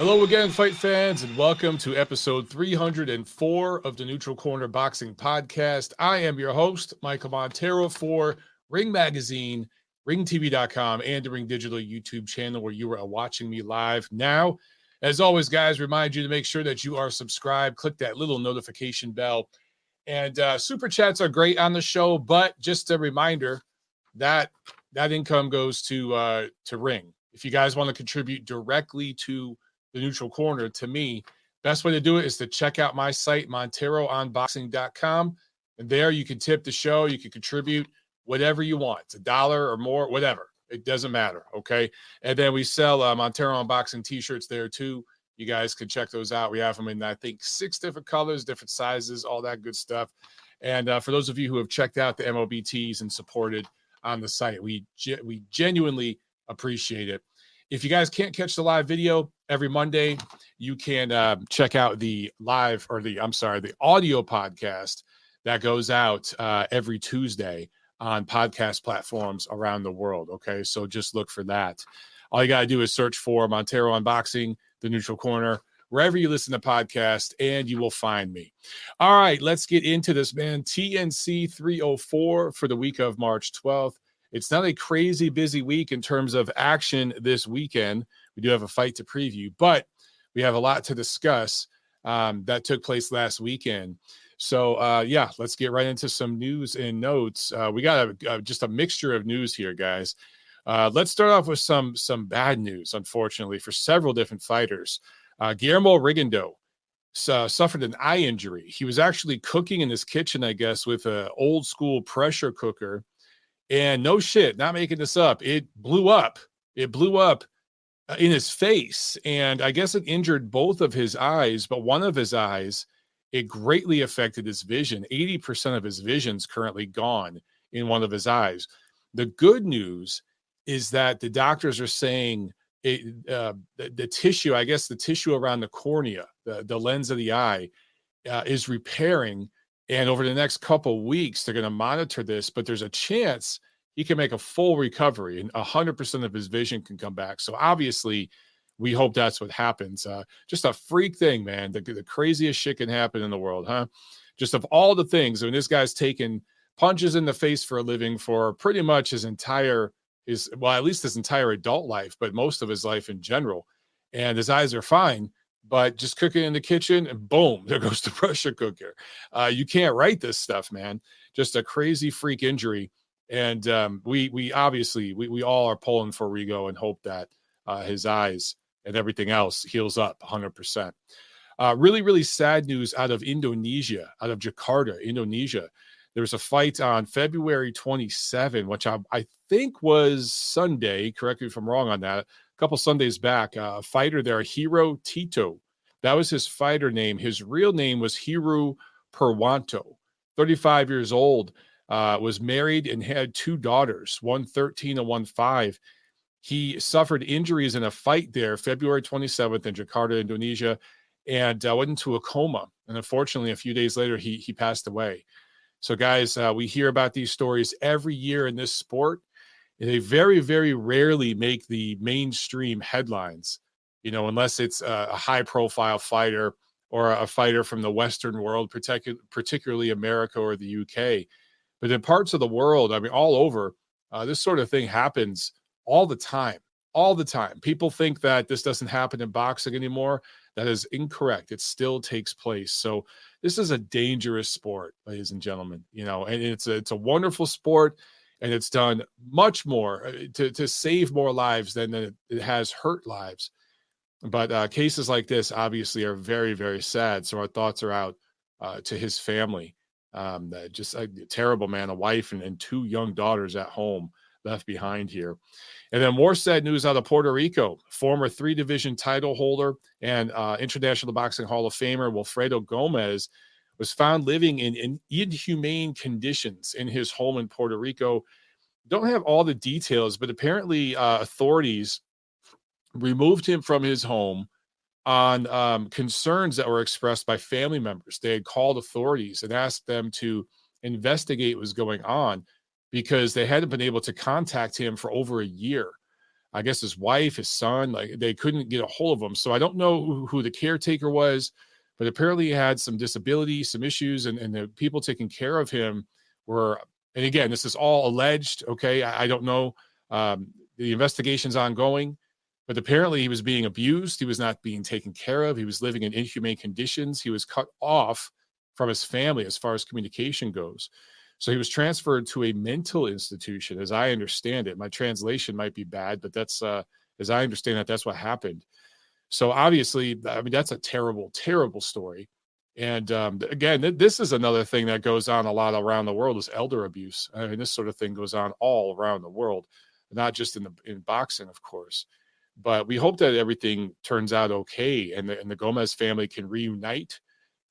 Hello again, fight fans, and welcome to episode 304 of the Neutral Corner Boxing Podcast. I am your host, Michael Montero, for Ring Magazine, ringtv.com, and the Ring Digital YouTube channel where you are watching me live now. As always, guys, remind you to make sure that you are subscribed. Click that little notification bell. And super chats are great on the show, but just a reminder that income goes to Ring. If you guys want to contribute directly to the Neutral Corner, to me, best way to do it is to check out my site, monteroonboxing.com. And there you can tip the show. You can contribute whatever you want, $1 or more, whatever. It doesn't matter, okay? And then we sell Montero Unboxing t-shirts there too. You guys can check those out. We have them in, I think, 6 different colors, different sizes, all that good stuff. And for those of you who have checked out the MOBTs and supported on the site, we genuinely appreciate it. If you guys can't catch the live video every Monday, you can check out the audio podcast that goes out every Tuesday on podcast platforms around the world. Okay, so just look for that. All you got to do is search for Montero Unboxing, the Neutral Corner, wherever you listen to podcasts, and you will find me. All right, let's get into this, man. TNC 304 for the week of March 12th. It's not a crazy busy week in terms of action this weekend. We do have a fight to preview, but we have a lot to discuss that took place last weekend. So, yeah, let's get right into some news and notes. We got just a mixture of news here, guys. Let's start off with some bad news, unfortunately, for several different fighters. Guillermo Rigendo suffered an eye injury. He was actually cooking in his kitchen, I guess, with an old school pressure cooker. And no shit, not making this up, it blew up. It blew up in his face. And I guess it injured both of his eyes, but one of his eyes, it greatly affected his vision. 80% of his vision's currently gone in one of his eyes. The good news is that the doctors are saying the tissue, I guess the tissue around the cornea, the lens of the eye, is repairing. And over the next couple of weeks, they're going to monitor this, but there's a chance he can make a full recovery and 100% of his vision can come back. So obviously, we hope that's what happens. Just a freak thing, man. The craziest shit can happen in the world, huh? Just of all the things, I mean, this guy's taken punches in the face for a living for pretty much his entire adult life, but most of his life in general. And his eyes are fine. But just cooking in the kitchen and boom, there goes the pressure cooker. You can't write this stuff, man. Just a crazy freak injury. And we obviously all are pulling for Rigo and hope that his eyes and everything else heals up 100%. Really, really sad news out of Indonesia, out of Jakarta, Indonesia. There was a fight on February 27, which I think was Sunday. Correct me if I'm wrong on that. A couple Sundays back, a fighter there, Hiro Tito. That was his fighter name. His real name was Hiru Purwanto. 35 years old, was married and had 2 daughters, one 13 and one 5. He suffered injuries in a fight there February 27th in Jakarta, Indonesia, and went into a coma. And unfortunately, a few days later, he passed away. So, guys, we hear about these stories every year in this sport. They very, very rarely make the mainstream headlines, unless it's a high-profile fighter or a fighter from the Western world, particularly America or the UK. But in parts of the world, I mean, all over, this sort of thing happens all the time. All the time. People think that this doesn't happen in boxing anymore. That is incorrect. It still takes place. So this is a dangerous sport, ladies and gentlemen, and it's a wonderful sport. And it's done much more to save more lives than it has hurt lives. But cases like this obviously are very, very sad. So our thoughts are out to his family. Just a terrible man, a wife and 2 young daughters at home left behind here. And then more sad news out of Puerto Rico. Former 3-division title holder and International Boxing Hall of Famer Wilfredo Gomez was found living in inhumane conditions in his home in Puerto Rico. Don't have all the details, but apparently authorities removed him from his home on concerns that were expressed by family members. They had called authorities and asked them to investigate what was going on because they hadn't been able to contact him for over a year. I guess his wife, his son, like they couldn't get a hold of him. So I don't know who the caretaker was, but apparently he had some disability, some issues, and the people taking care of him were, and again, this is all alleged. Okay. I don't know. The investigation's ongoing, but apparently he was being abused. He was not being taken care of. He was living in inhumane conditions. He was cut off from his family as far as communication goes. So he was transferred to a mental institution, as I understand it. My translation might be bad, but that's, as I understand it, that's what happened. So obviously, I mean, that's a terrible, terrible story. And again, this is another thing that goes on a lot around the world is elder abuse. I mean, this sort of thing goes on all around the world, not just in boxing, of course. But we hope that everything turns out okay, and the Gomez family can reunite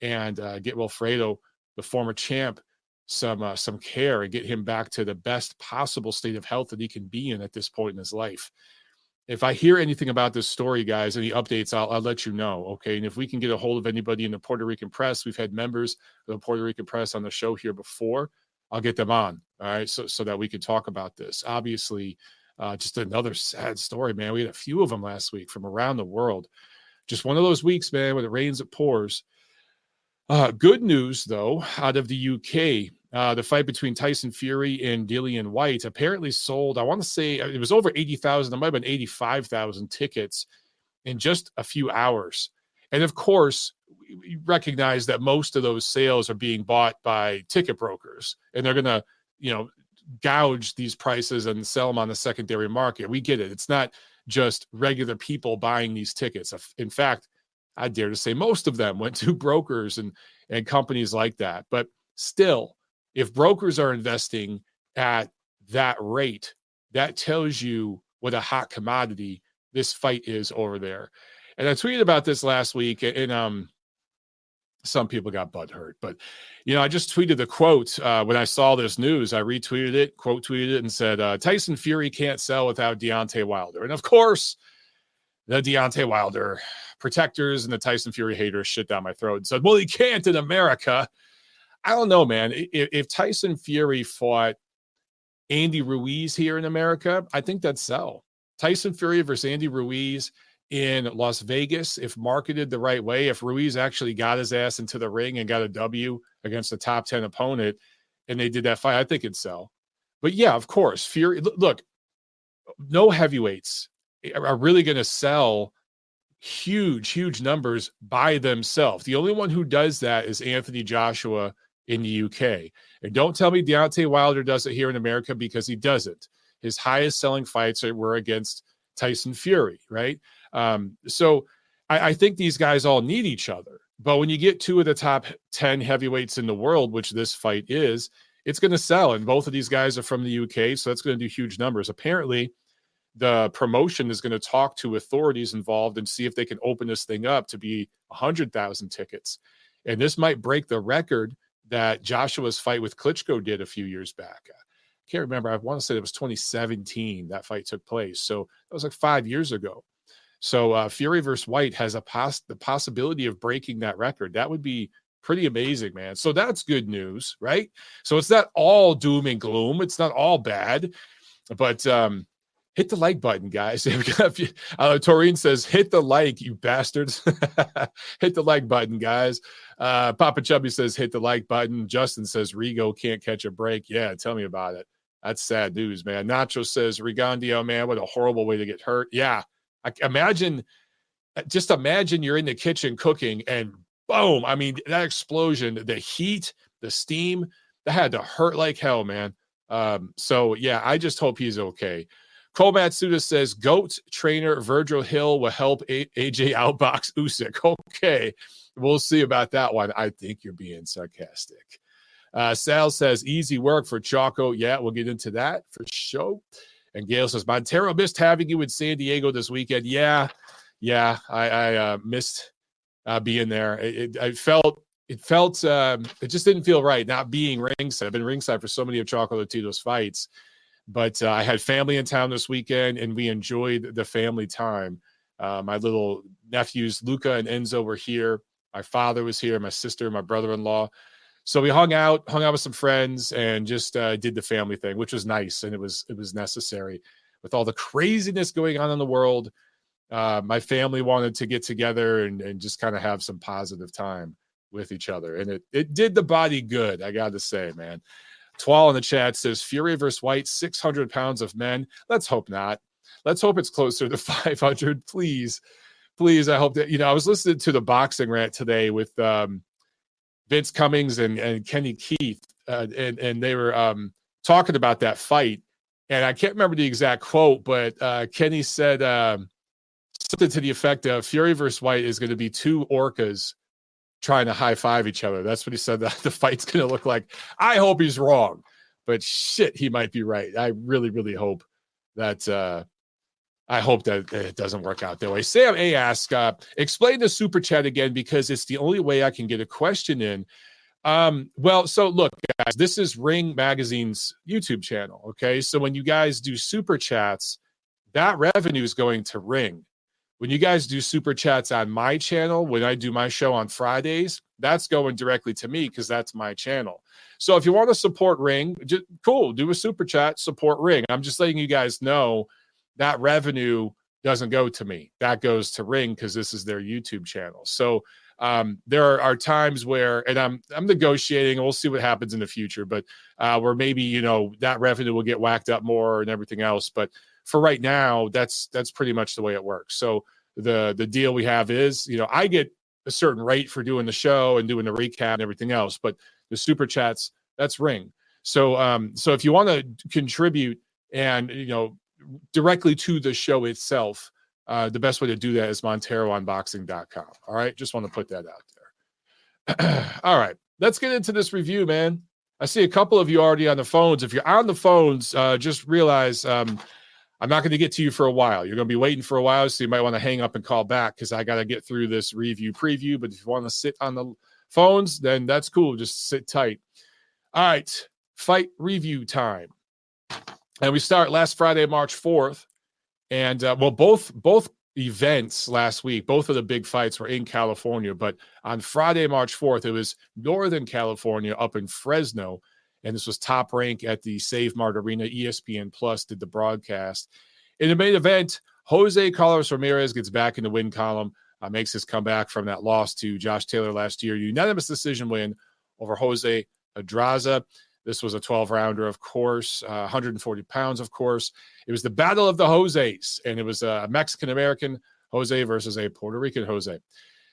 and get Wilfredo, the former champ, some care and get him back to the best possible state of health that he can be in at this point in his life. If I hear anything about this story, guys, any updates, I'll let you know. Okay. And if we can get a hold of anybody in the Puerto Rican press, we've had members of the Puerto Rican press on the show here before, I'll get them on. All right. So that we can talk about this. Obviously, just another sad story, man. We had a few of them last week from around the world. Just one of those weeks, man, when it rains, it pours. Good news, though, out of the UK, the fight between Tyson Fury and Dillian White apparently sold, I want to say it was over 80,000, it might have been 85,000 tickets in just a few hours. And of course, we recognize that most of those sales are being bought by ticket brokers, and they're going to, gouge these prices and sell them on the secondary market. We get it. It's not just regular people buying these tickets. In fact, I dare to say most of them went to brokers and companies like that. But still, if brokers are investing at that rate, that tells you what a hot commodity this fight is over there. And I tweeted about this last week, and some people got butthurt. But, I just tweeted the quote when I saw this news. I retweeted it, quote tweeted it, and said, Tyson Fury can't sell without Deontay Wilder. And of course, the Deontay Wilder protectors and the Tyson Fury haters shit down my throat and said, well, he can't in America. I don't know, man. If Tyson Fury fought Andy Ruiz here in America, I think that'd sell. Tyson Fury versus Andy Ruiz in Las Vegas, if marketed the right way, if Ruiz actually got his ass into the ring and got a W against a top 10 opponent and they did that fight, I think it'd sell. But yeah, of course, Fury, look, no heavyweights are really going to sell huge numbers by themselves. The only one who does that is Anthony Joshua in the UK. And don't tell me Deontay Wilder does it here in America, because he doesn't. His highest selling fights were against Tyson Fury, right? So I think these guys all need each other. But when you get two of the top 10 heavyweights in the world, which this fight is, it's going to sell. And both of these guys are from the UK, so that's going to do huge numbers. Apparently, the promotion is going to talk to authorities involved and see if they can open this thing up to be 100,000 tickets. And this might break the record that Joshua's fight with Klitschko did a few years back. I can't remember. I want to say it was 2017 that fight took place. So that was like 5 years ago. So Fury versus White has the possibility of breaking that record. That would be pretty amazing, man. So that's good news, right? So it's not all doom and gloom. It's not all bad. But hit the like button, guys. Taurine says, hit the like, you bastards. Hit the like button, guys. Papa Chubby says, hit the like button. Justin says, Rigo can't catch a break. Yeah, tell me about it. That's sad news, man. Nacho says, Rigondio, man, what a horrible way to get hurt. Yeah, just imagine you're in the kitchen cooking and boom. I mean, that explosion, the heat, the steam, that had to hurt like hell, man. So, yeah, I just hope he's okay. Cole Matsuda says, GOAT trainer Virgil Hill will help AJ outbox Usyk. Okay, we'll see about that one. I think you're being sarcastic. Sal says, easy work for Choco. Yeah, we'll get into that for sure. And Gail says, Montero missed having you in San Diego this weekend. Yeah, I missed being there. It just didn't feel right not being ringside. I've been ringside for so many of Chocolatito's fights. But I had family in town this weekend, and we enjoyed the family time. My little nephews, Luca and Enzo, were here. My father was here, my sister, my brother-in-law. So we hung out with some friends and just did the family thing, which was nice, and it was necessary. with all the craziness going on in the world, my family wanted to get together and just kind of have some positive time with each other. And it did the body good, I got to say, man. Twal in the chat says, Fury versus White, 600 pounds of men. Let's hope not. Let's hope it's closer to 500, please. Please, I hope that, I was listening to the boxing rant today with Vince Cummings and Kenny Keith, and they were talking about that fight. And I can't remember the exact quote, but Kenny said something to the effect of Fury versus White is going to be two orcas trying to high five each other. That's what he said that the fight's going to look like. I hope he's wrong, but shit, he might be right. I really, really hope that it doesn't work out that way. Sam A asks, explain the super chat again, because it's the only way I can get a question in. Well, so look, guys, this is Ring Magazine's YouTube channel. Okay. So when you guys do super chats, that revenue is going to Ring. When you guys do super chats on my channel, when I do my show on Fridays, that's going directly to me because that's my channel. So if you want to support Ring, cool, do a super chat, support Ring. I'm just letting you guys know that revenue doesn't go to me. That goes to Ring because this is their YouTube channel. So there are times where, and I'm negotiating, and we'll see what happens in the future, but where maybe, that revenue will get whacked up more and everything else. But for right now, that's pretty much the way it works. So the deal we have is, I get a certain rate for doing the show and doing the recap and everything else, but the super chats, that's Ring. So so if you want to contribute and, directly to the show itself, the best way to do that is MonteroUnboxing.com. All right. Just want to put that out there. All right. Let's get into this review, man. I see a couple of you already on the phones. If you're on the phones, just realize I'm not going to get to you for a while. You're going to be waiting for a while, so you might want to hang up and call back because I got to get through this review preview. But if you want to sit on the phones, then that's cool. Just sit tight. All right. Fight review time. And we start last Friday, March 4th. And, both events last week, both of the big fights were in California. But on Friday, March 4th, it was Northern California up in Fresno. And this was Top Rank at the Save Mart Arena. ESPN Plus did the broadcast. In the main event, Jose Carlos Ramirez gets back in the win column, makes his comeback from that loss to Josh Taylor last year. Unanimous decision win over Jose Pedraza. This was a 12-rounder, of course, 140 pounds, of course. It was the battle of the Jose's, and it was a Mexican-American Jose versus a Puerto Rican Jose.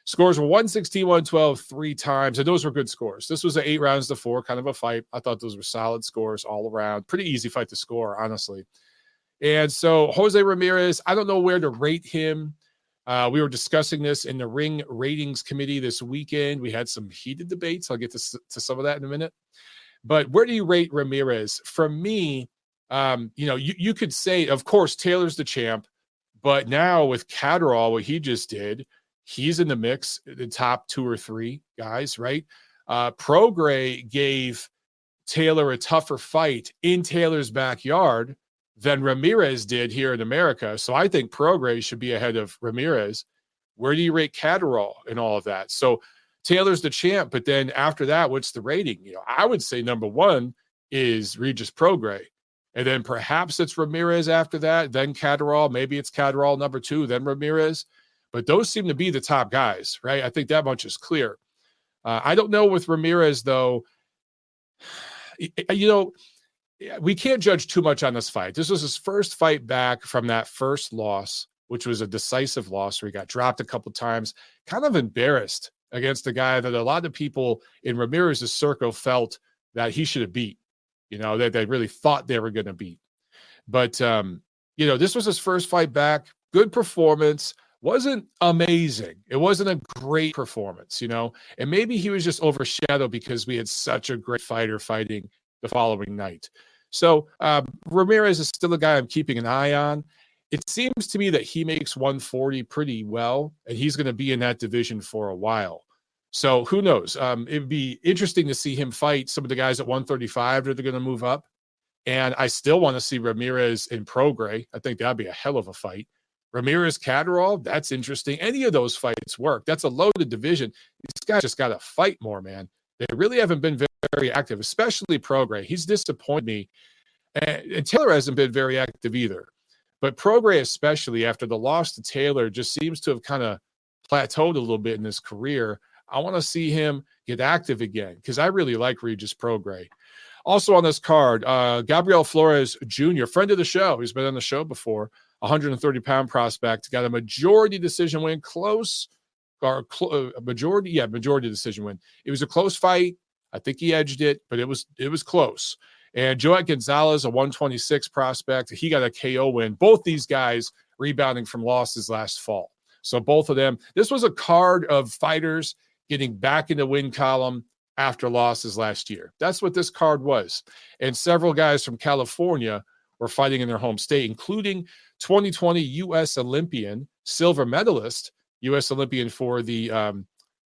Scores were 116, 112 three times, and those were good scores. This was an 8 rounds to 4 kind of a fight. I thought those were solid scores all around. Pretty easy fight to score, honestly. And so Jose Ramirez, I don't know where to rate him. We were discussing this in the Ring Ratings Committee this weekend. We had some heated debates. I'll get to some of that in a minute. But where do you rate Ramirez? For me, you could say, of course, Taylor's the champ. But now with Catterall, what he just did, he's in the mix, the top 2 or 3 guys, right? Prograis gave Taylor a tougher fight in Taylor's backyard than Ramirez did here in America. So I think Prograis should be ahead of Ramirez. Where do you rate Catterall in all of that? So Taylor's the champ, but then after that, what's the rating? I would say number 1 is Regis Prograis. And then perhaps it's Ramirez after that, then Catterall. Maybe it's Catterall number 2, then Ramirez. But those seem to be the top guys, right? I think that much is clear. I don't know with Ramirez, though. We can't judge too much on this fight. This was his first fight back from that first loss, which was a decisive loss where he got dropped a couple times, kind of embarrassed against a guy that a lot of people in Ramirez's circle felt that he should have beat, that they really thought they were going to beat. But, this was his first fight back. Good performance. Wasn't amazing. It wasn't a great performance, and maybe he was just overshadowed because we had such a great fighter fighting the following night. So Ramirez is still a guy I'm keeping an eye on. It seems to me that he makes 140 pretty well, and he's going to be in that division for a while. So who knows? It would be interesting to see him fight some of the guys at 135 that are going to move up. And I still want to see Ramirez and Prograis. I think that'd be a hell of a fight. Ramirez, Catterall, that's interesting. Any of those fights work. That's a loaded division. These guys just got to fight more, man. They really haven't been very active, especially Prograis. He's disappointed me. And Taylor hasn't been very active either. But Prograis, especially after the loss to Taylor, just seems to have kind of plateaued a little bit in his career. I want to see him get active again because I really like Regis Prograis. Also on this card, Gabriel Flores Jr., friend of the show. He's been on the show before. 130-pound prospect, got a majority decision win, majority decision win. It was a close fight. I think he edged it, but it was close. And Joet Gonzalez, a 126 prospect, he got a KO win. Both these guys rebounding from losses last fall. So both of them, this was a card of fighters getting back in the win column after losses last year. That's what this card was. And several guys from California were fighting in their home state, including 2020 U.S. Olympian, silver medalist, U.S. Olympian for the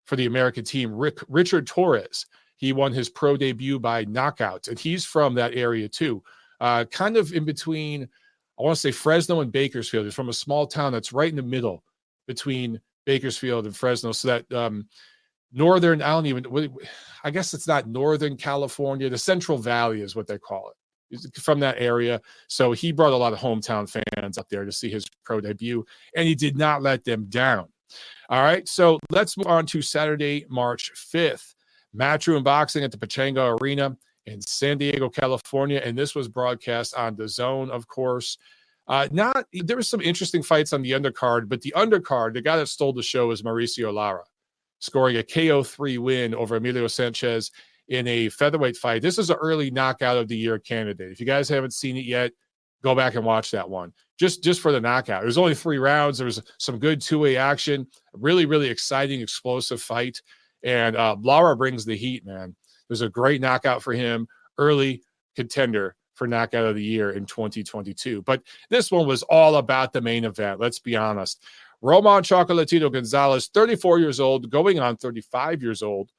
American team, Richard Torres. He won his pro debut by knockout, and he's from that area too. Kind of in between, I want to say Fresno and Bakersfield. He's from a small town that's right in the middle between Bakersfield and Fresno. So that northern, I guess it's not Northern California. The Central Valley is what they call it. He's from that area. So he brought a lot of hometown fans up there to see his pro debut, and he did not let them down. All right, so let's move on to Saturday, March 5th. Matchroom Boxing at the Pechanga Arena in San Diego, California, and this was broadcast on DAZN, of course. There were some interesting fights on the undercard, but the undercard, the guy that stole the show is Mauricio Lara, scoring a KO3 win over Emilio Sanchez in a featherweight fight. This is an early knockout of the year candidate. If you guys haven't seen it yet, go back and watch that one. Just for the knockout. It was only 3 rounds. There was some good two-way action. Really, really exciting, explosive fight. And Lara brings the heat, man. It was a great knockout for him. Early contender for knockout of the year in 2022. But this one was all about the main event. Let's be honest. Roman Chocolatito Gonzalez, 34 years old, going on 35 years old,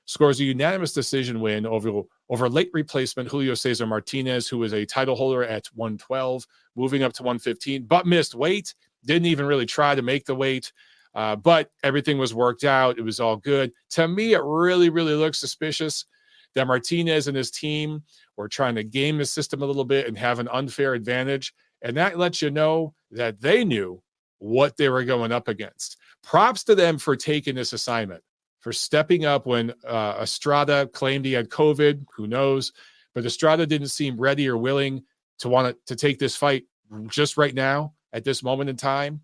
scores a unanimous decision win over late replacement Julio Cesar Martinez, who was a title holder at 112, moving up to 115, but missed weight. Didn't even really try to make the weight. But everything was worked out. It was all good. To me, it really, really looks suspicious that Martinez and his team were trying to game the system a little bit and have an unfair advantage. And that lets you know that they knew what they were going up against. Props to them for taking this assignment, for stepping up when Estrada claimed he had COVID. Who knows? But Estrada didn't seem ready or willing to want to take this fight just right now at this moment in time.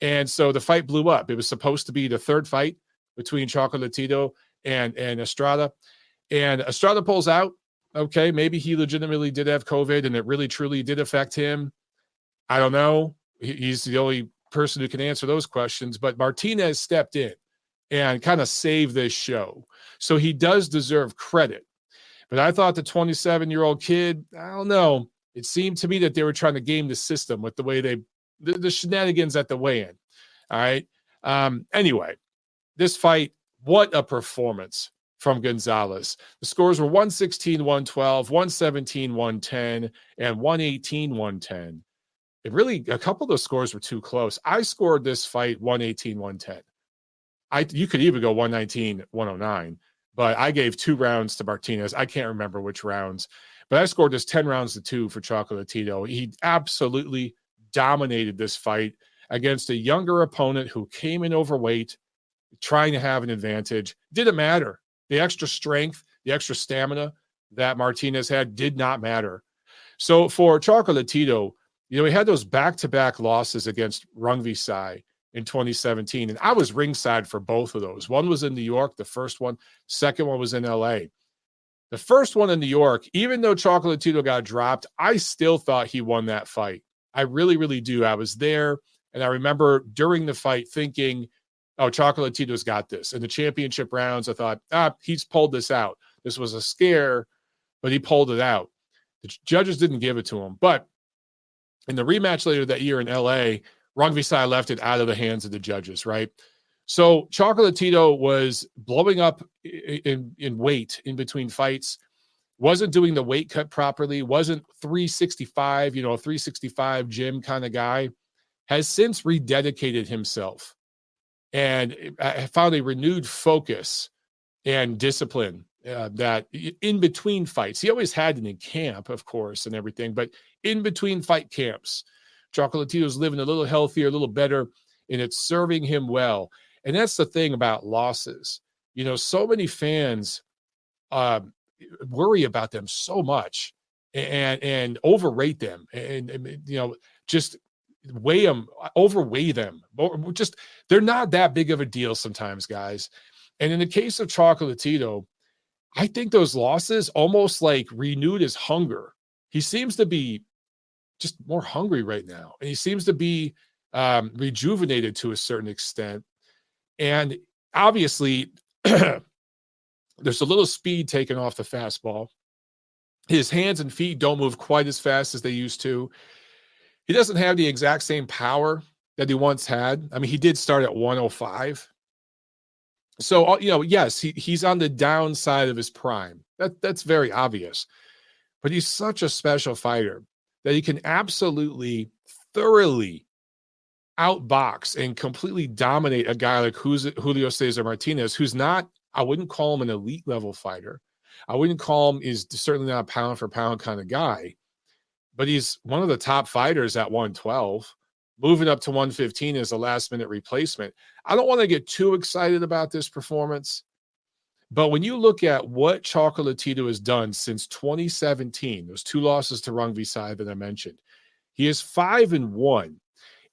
And so the fight blew up. It was supposed to be the third fight between Chocolatito and Estrada. And Estrada pulls out. Okay, maybe he legitimately did have COVID and it really, truly did affect him. I don't know. He's the only person who can answer those questions. But Martinez stepped in and kind of saved this show. So he does deserve credit. But I thought the 27-year-old kid, I don't know. It seemed to me that they were trying to game the system with the way the shenanigans at the weigh-in. All right. Anyway, this fight, what a performance from Gonzalez. The scores were 116, 112, 117, 110, and 118, 110. It really, a couple of those scores were too close. I scored this fight 118, 110. You could even go 119, 109, but I gave 2 rounds to Martinez. I can't remember which rounds, but I scored this 10 rounds to 2 for Chocolatito. He absolutely dominated this fight against a younger opponent who came in overweight, trying to have an advantage. Didn't matter. The extra strength, the extra stamina that Martinez had did not matter. So for Chocolatito, he had those back-to-back losses against Rungvisai Sai in 2017, and I was ringside for both of those. One was in New York, the first one. Second one was in L.A. The first one in New York, even though Chocolatito got dropped, I still thought he won that fight. I really, really do. I was there, and I remember during the fight thinking, oh, Chocolatito's got this. In the championship rounds, I thought, he's pulled this out. This was a scare, but he pulled it out. The judges didn't give it to him. But in the rematch later that year in L.A., Rungvisai Sai left it out of the hands of the judges, right? So Chocolatito was blowing up in weight in between fights, wasn't doing the weight cut properly, wasn't 365, 365 gym kind of guy, has since rededicated himself and found a renewed focus and discipline that in between fights, he always had it in camp, of course, and everything, but in between fight camps, Chocolatito's living a little healthier, a little better, and it's serving him well. And that's the thing about losses. So many fans worry about them so much and overrate them and just overweigh them. Just they're not that big of a deal sometimes, guys. And in the case of Chocolatito, I think those losses almost like renewed his hunger. He seems to be just more hungry right now, and he seems to be rejuvenated to a certain extent. And obviously, there's a little speed taken off the fastball. His hands and feet don't move quite as fast as they used to. He doesn't have the exact same power that he once had. I mean, he did start at 105. So, yes, he's on the downside of his prime. That's very obvious. But he's such a special fighter that he can absolutely, thoroughly outbox and completely dominate a guy like Julio Cesar Martinez, who's not, I wouldn't call him an elite level fighter. I wouldn't call him, is certainly not a pound for pound kind of guy, but he's one of the top fighters at 112. Moving up to 115 as a last minute replacement. I don't want to get too excited about this performance, but when you look at what Chocolatito has done since 2017, those 2 losses to Rungvisai that I mentioned, he is 5-1.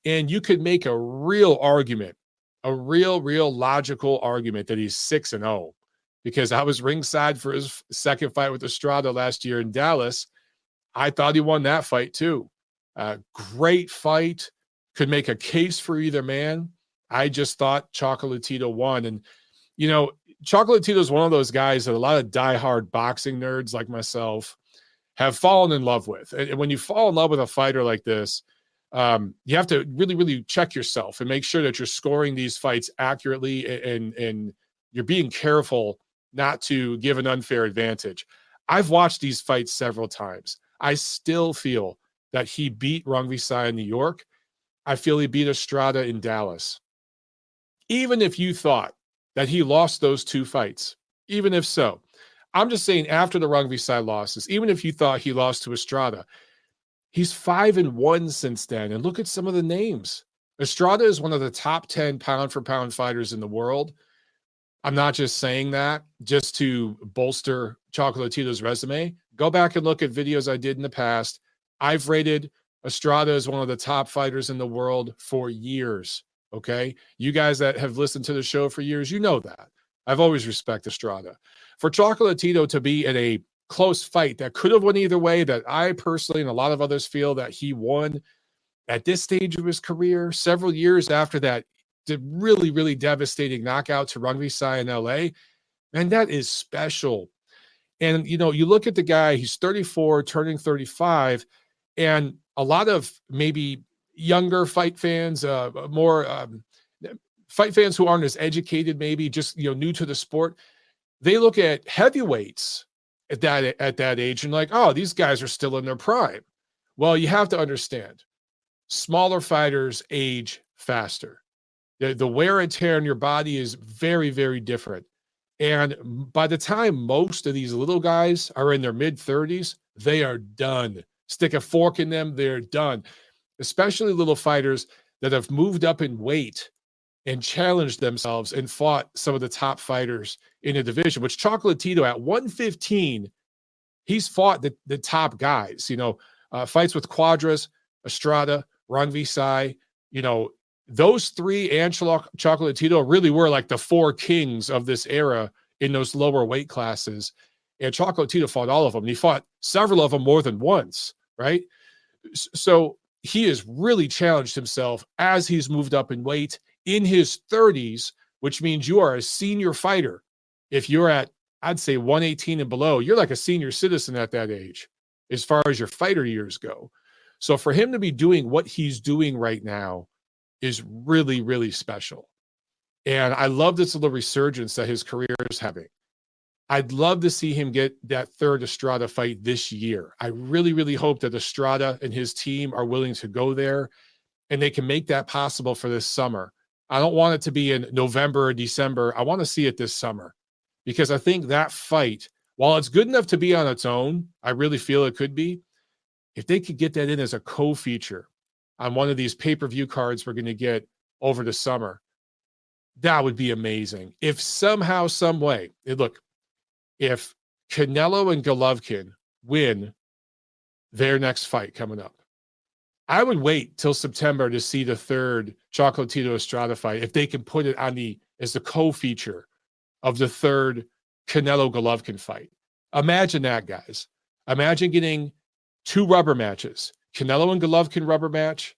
And you could make a real argument, a real logical argument that he's 6-0, because I was ringside for his second fight with Estrada last year in Dallas. I thought he won that fight too. Great fight. Could make a case for either man. I just thought Chocolatito won. And, Chocolatito is one of those guys that a lot of diehard boxing nerds like myself have fallen in love with. And when you fall in love with a fighter like this, you have to really, really check yourself and make sure that you're scoring these fights accurately and you're being careful not to give an unfair advantage. I've watched these fights several times. I still feel that he beat Rungvisai in New York. I feel he beat Estrada in Dallas. Even if you thought that he lost those 2 fights, even if so, I'm just saying after the Rungvisai losses, even if you thought he lost to Estrada, he's 5-1 since then. And look at some of the names. Estrada is one of the top 10 pound for pound fighters in the world. I'm not just saying that just to bolster Chocolatito's resume. Go back and look at videos I did in the past. I've rated Estrada is one of the top fighters in the world for years, okay? You guys that have listened to the show for years, you know that. I've always respected Estrada. For Chocolatito to be in a close fight that could have went either way, that I personally and a lot of others feel that he won at this stage of his career, several years after that really, really devastating knockout to Rungvisai in LA, and that is special. And, you look at the guy, he's 34, turning 35, and a lot of maybe younger fight fans, more fight fans who aren't as educated, maybe just new to the sport, they look at heavyweights at that age and like, oh, these guys are still in their prime. Well, you have to understand, smaller fighters age faster. The wear and tear on your body is very, very different. And by the time most of these little guys are in their mid-30s, they are done. Stick a fork in them, they're done. Especially little fighters that have moved up in weight and challenged themselves and fought some of the top fighters in the division, which Chocolatito at 115, he's fought the top guys, fights with Quadras, Estrada, Rungvisai, those 3 and Chocolatito really were like the 4 kings of this era in those lower weight classes. And Chocolatito fought all of them. And he fought several of them more than once, right? So he has really challenged himself as he's moved up in weight in his 30s, which means you are a senior fighter. If you're at, I'd say 118 and below, you're like a senior citizen at that age, as far as your fighter years go. So for him to be doing what he's doing right now is really, really special. And I love this little resurgence that his career is having. I'd love to see him get that 3rd Estrada fight this year. I really, really hope that Estrada and his team are willing to go there and they can make that possible for this summer. I don't want it to be in November or December. I want to see it this summer because I think that fight, while it's good enough to be on its own, I really feel it could be, if they could get that in as a co-feature on one of these pay-per-view cards we're going to get over the summer. That would be amazing. If somehow, some way, look, if Canelo and Golovkin win their next fight coming up, I would wait till September to see the third Chocolatito Estrada fight if they can put it on as the co-feature of the third Canelo Golovkin fight. Imagine that, guys. Imagine getting 2 rubber matches, Canelo and Golovkin rubber match,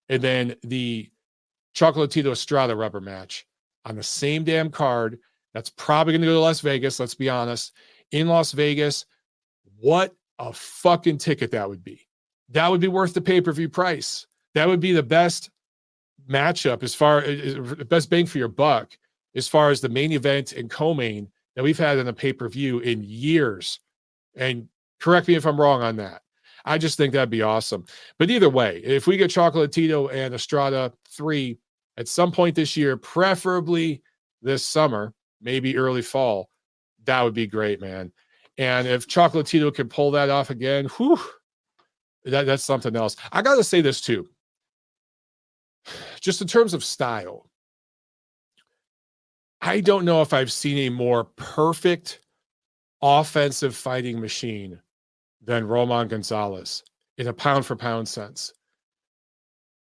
and then the Chocolatito Estrada rubber match on the same damn card. That's probably going to go to Las Vegas, let's be honest. In Las Vegas, what a fucking ticket that would be. That would be worth the pay-per-view price. That would be the best matchup as far as best bang for your buck as far as the main event and co-main that we've had in a pay-per-view in years. And correct me if I'm wrong on that. I just think that'd be awesome. But either way, if we get Chocolatito and Estrada 3 at some point this year, preferably this summer, maybe early fall, that would be great, man. And if Chocolatito can pull that off again, whew, that's something else. I got to say this too. Just in terms of style, I don't know if I've seen a more perfect offensive fighting machine than Roman Gonzalez in a pound-for-pound sense.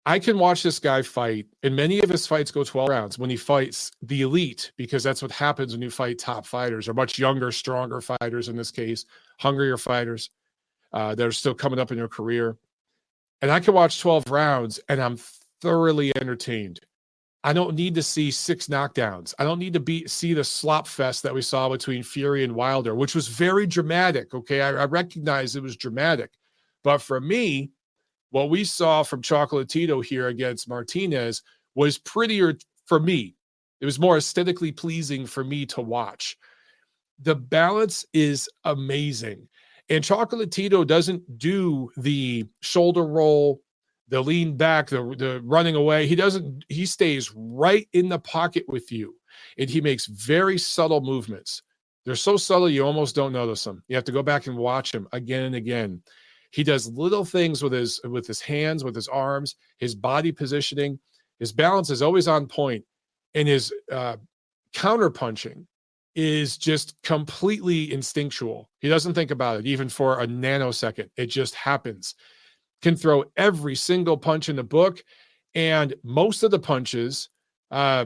I can watch this guy fight, and many of his fights go 12 rounds when he fights the elite, because that's what happens when you fight top fighters, or much younger, stronger fighters in this case, hungrier fighters that are still coming up in their career. And I can watch 12 rounds, and I'm thoroughly entertained. I don't need to see 6 knockdowns. I don't need to see the slop fest that we saw between Fury and Wilder, which was very dramatic, okay? I recognize it was dramatic. But for me, what we saw from Chocolatito here against Martinez was prettier for me. It was more aesthetically pleasing for me to watch. The balance is amazing. And Chocolatito doesn't do the shoulder roll, the lean back, the running away. He stays right in the pocket with you. And he makes very subtle movements. They're so subtle you almost don't notice them. You have to go back and watch him again and again. He does little things with his hands, with his arms, his body positioning. His balance is always on point, and his counter punching is just completely instinctual. He doesn't think about it even for a nanosecond. It just happens. Can throw every single punch in the book, and most of the punches are,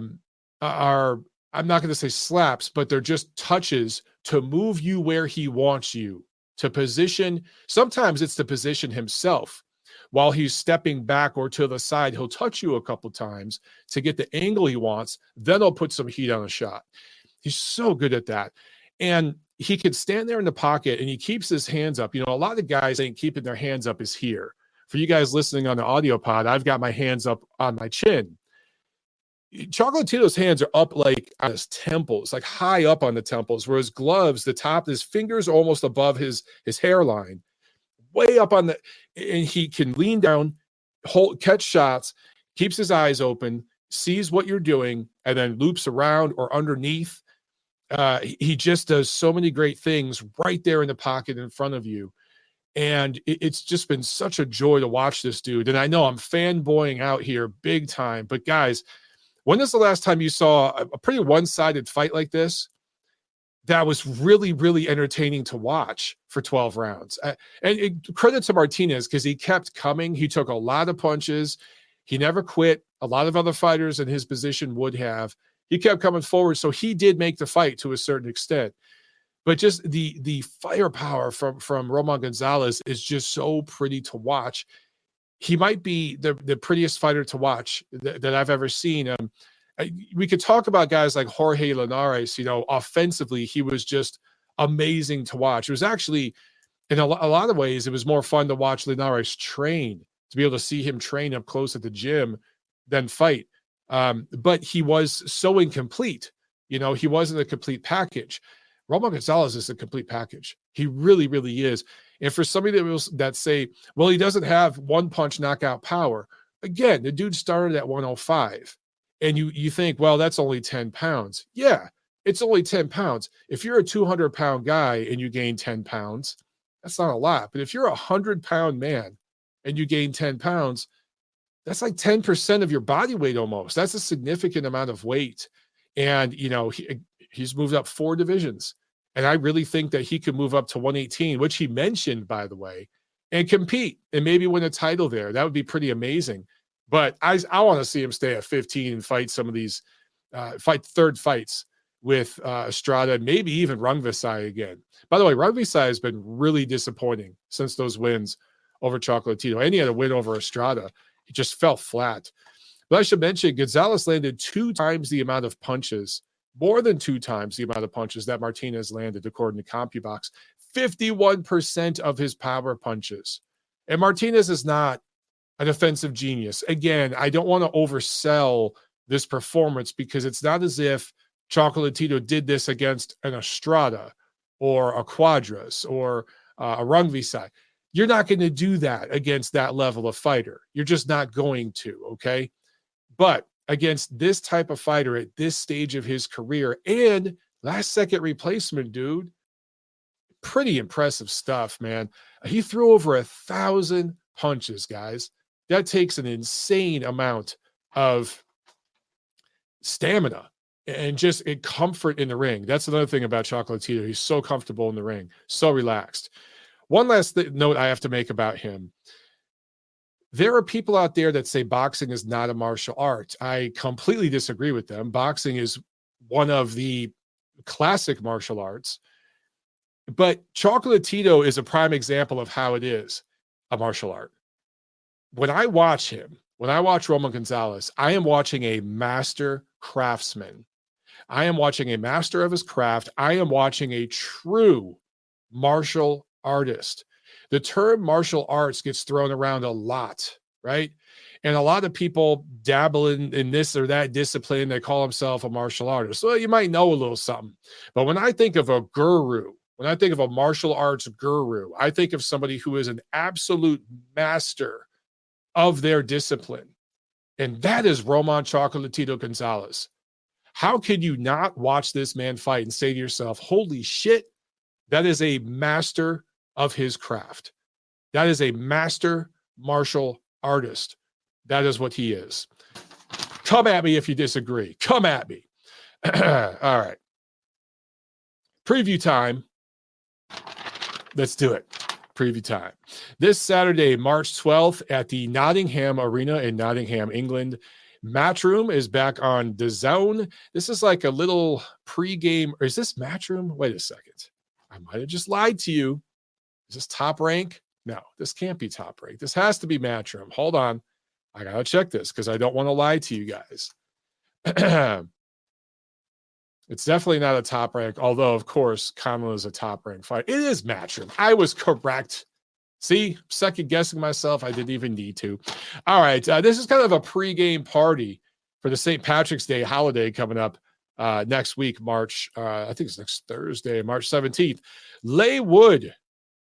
I'm not going to say slaps, but they're just touches to move you where he wants you, to position. Sometimes it's to position himself while he's stepping back or to the side. He'll touch you a couple times to get the angle he wants. Then he'll put some heat on a shot. He's so good at that. And he can stand there in the pocket and he keeps his hands up. You know, a lot of guys ain't keeping their hands up is here. For you guys listening on the audio pod, I've got my hands up on my chin. Chocolatito's hands are up like on his temples, like high up on the temples, where his gloves, the top, his fingers are almost above his hairline, way up on and he can lean down, catch shots, keeps his eyes open, sees what you're doing, and then loops around or underneath. He just does so many great things right there in the pocket in front of you. And it's just been such a joy to watch this dude. And I know I'm fanboying out here big time, but guys, when is the last time you saw a pretty one-sided fight like this that was really, really entertaining to watch for 12 rounds? Credit to Martinez, because he kept coming. He took a lot of punches. He never quit. A lot of other fighters in his position would have. He kept coming forward, so he did make the fight to a certain extent. But just the firepower from Roman Gonzalez is just so pretty to watch. He might be the prettiest fighter to watch that I've ever seen. We could talk about guys like Jorge Linares. You know, offensively, he was just amazing to watch. It was actually, in a lot of ways, it was more fun to watch Linares train, to be able to see him train up close at the gym than fight. But he was so incomplete. You know, he wasn't a complete package. Roman Gonzalez is a complete package. He really, really is. And for somebody that say, well, he doesn't have one-punch knockout power. Again, the dude started at 105. And you think, well, that's only 10 pounds. Yeah, it's only 10 pounds. If you're a 200-pound guy and you gain 10 pounds, that's not a lot. But if you're a 100-pound man and you gain 10 pounds, That's like 10% of your body weight almost. That's a significant amount of weight. And, he's moved up 4 divisions. And I really think that he could move up to 118, which he mentioned, by the way, and compete and maybe win a title there. That would be pretty amazing. But I want to see him stay at 15 and fight some of these, fight third fights with Estrada, maybe even Rungvisai again. By the way, Rungvisai has been really disappointing since those wins over Chocolatito. And he had a win over Estrada. He just fell flat. But I should mention, Gonzalez landed 2 times the amount of punches, more than 2 times the amount of punches that Martinez landed, according to CompuBox. 51% of his power punches. And Martinez is not an offensive genius. Again, I don't want to oversell this performance because it's not as if Chocolatito did this against an Estrada or a Quadras or a Rungvisai. You're not going to do that against that level of fighter. You're just not going to, okay? But against this type of fighter at this stage of his career and last-second replacement, dude, pretty impressive stuff, man. He threw over 1,000 punches, guys. That takes an insane amount of stamina and just a comfort in the ring. That's another thing about Chocolatito. He's so comfortable in the ring, so relaxed. One last note I have to make about him. There are people out there that say boxing is not a martial art. I completely disagree with them. Boxing is one of the classic martial arts. But Chocolatito is a prime example of how it is a martial art. When I watch him, when I watch Roman Gonzalez, I am watching a master craftsman. I am watching a master of his craft. I am watching a true martial artist. The term martial arts gets thrown around a lot, right? And a lot of people dabble in this or that discipline. They call themselves a martial artist. So you might know a little something. But when I think of a guru, when I think of a martial arts guru, I think of somebody who is an absolute master of their discipline. And that is Roman Chocolatito Gonzalez. How could you not watch this man fight and say to yourself, holy shit, that is a master of his craft. That is a master martial artist. That is what he is. Come at me if you disagree. Come at me. All right. Preview time. Let's do it. Preview time. This Saturday, March 12th at the Nottingham Arena in Nottingham, England. Matchroom is back on DAZN. This is like a little pregame. Or is this Matchroom? Wait a second. I might have just lied to you. Is this Top Rank? No, this can't be Top Rank. This has to be Matchroom. Hold on. I got to check this because I don't want to lie to you guys. It's definitely not a Top Rank, although, of course, Conlan is a Top Rank fight. It is Matchroom. I was correct. See, second guessing myself. I didn't even need to. All right. This is kind of a pregame party for the St. Patrick's Day holiday coming up next week, I think it's next Thursday, March 17th. Leigh Wood,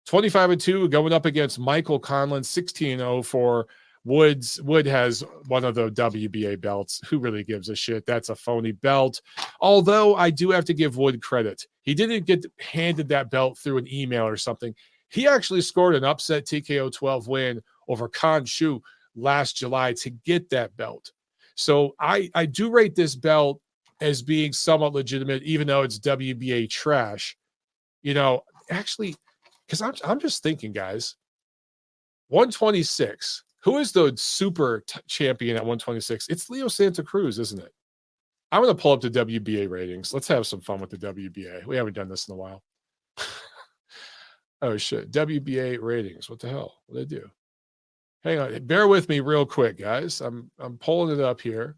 25-2, going up against Michael Conlan, 16-0 for Woods. Wood has one of the WBA belts. Who really gives a shit? That's a phony belt. Although I do have to give Wood credit. He didn't get handed that belt through an email or something. He actually scored an upset TKO 12 win over Kan Shu last July to get that belt. So I do rate this belt as being somewhat legitimate, even though it's WBA trash. Actually, because I'm just thinking, guys, 126. Who is the super champion at 126? It's Leo Santa Cruz, isn't it? I'm going to pull up the WBA ratings. Let's have some fun with the WBA. We haven't done this in a while. Oh, shit. WBA ratings. What the hell? What did I do? Hang on. Bear with me real quick, guys. I'm pulling it up here.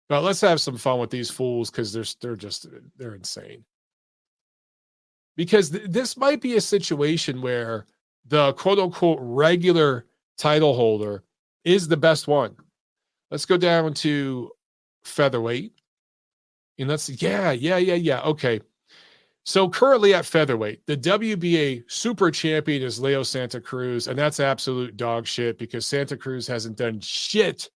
But let's have some fun with these fools because they're insane. Because this might be a situation where the quote-unquote regular title holder is the best one. Let's go down to featherweight. And okay. So currently at featherweight, the WBA super champion is Leo Santa Cruz, and that's absolute dog shit because Santa Cruz hasn't done shit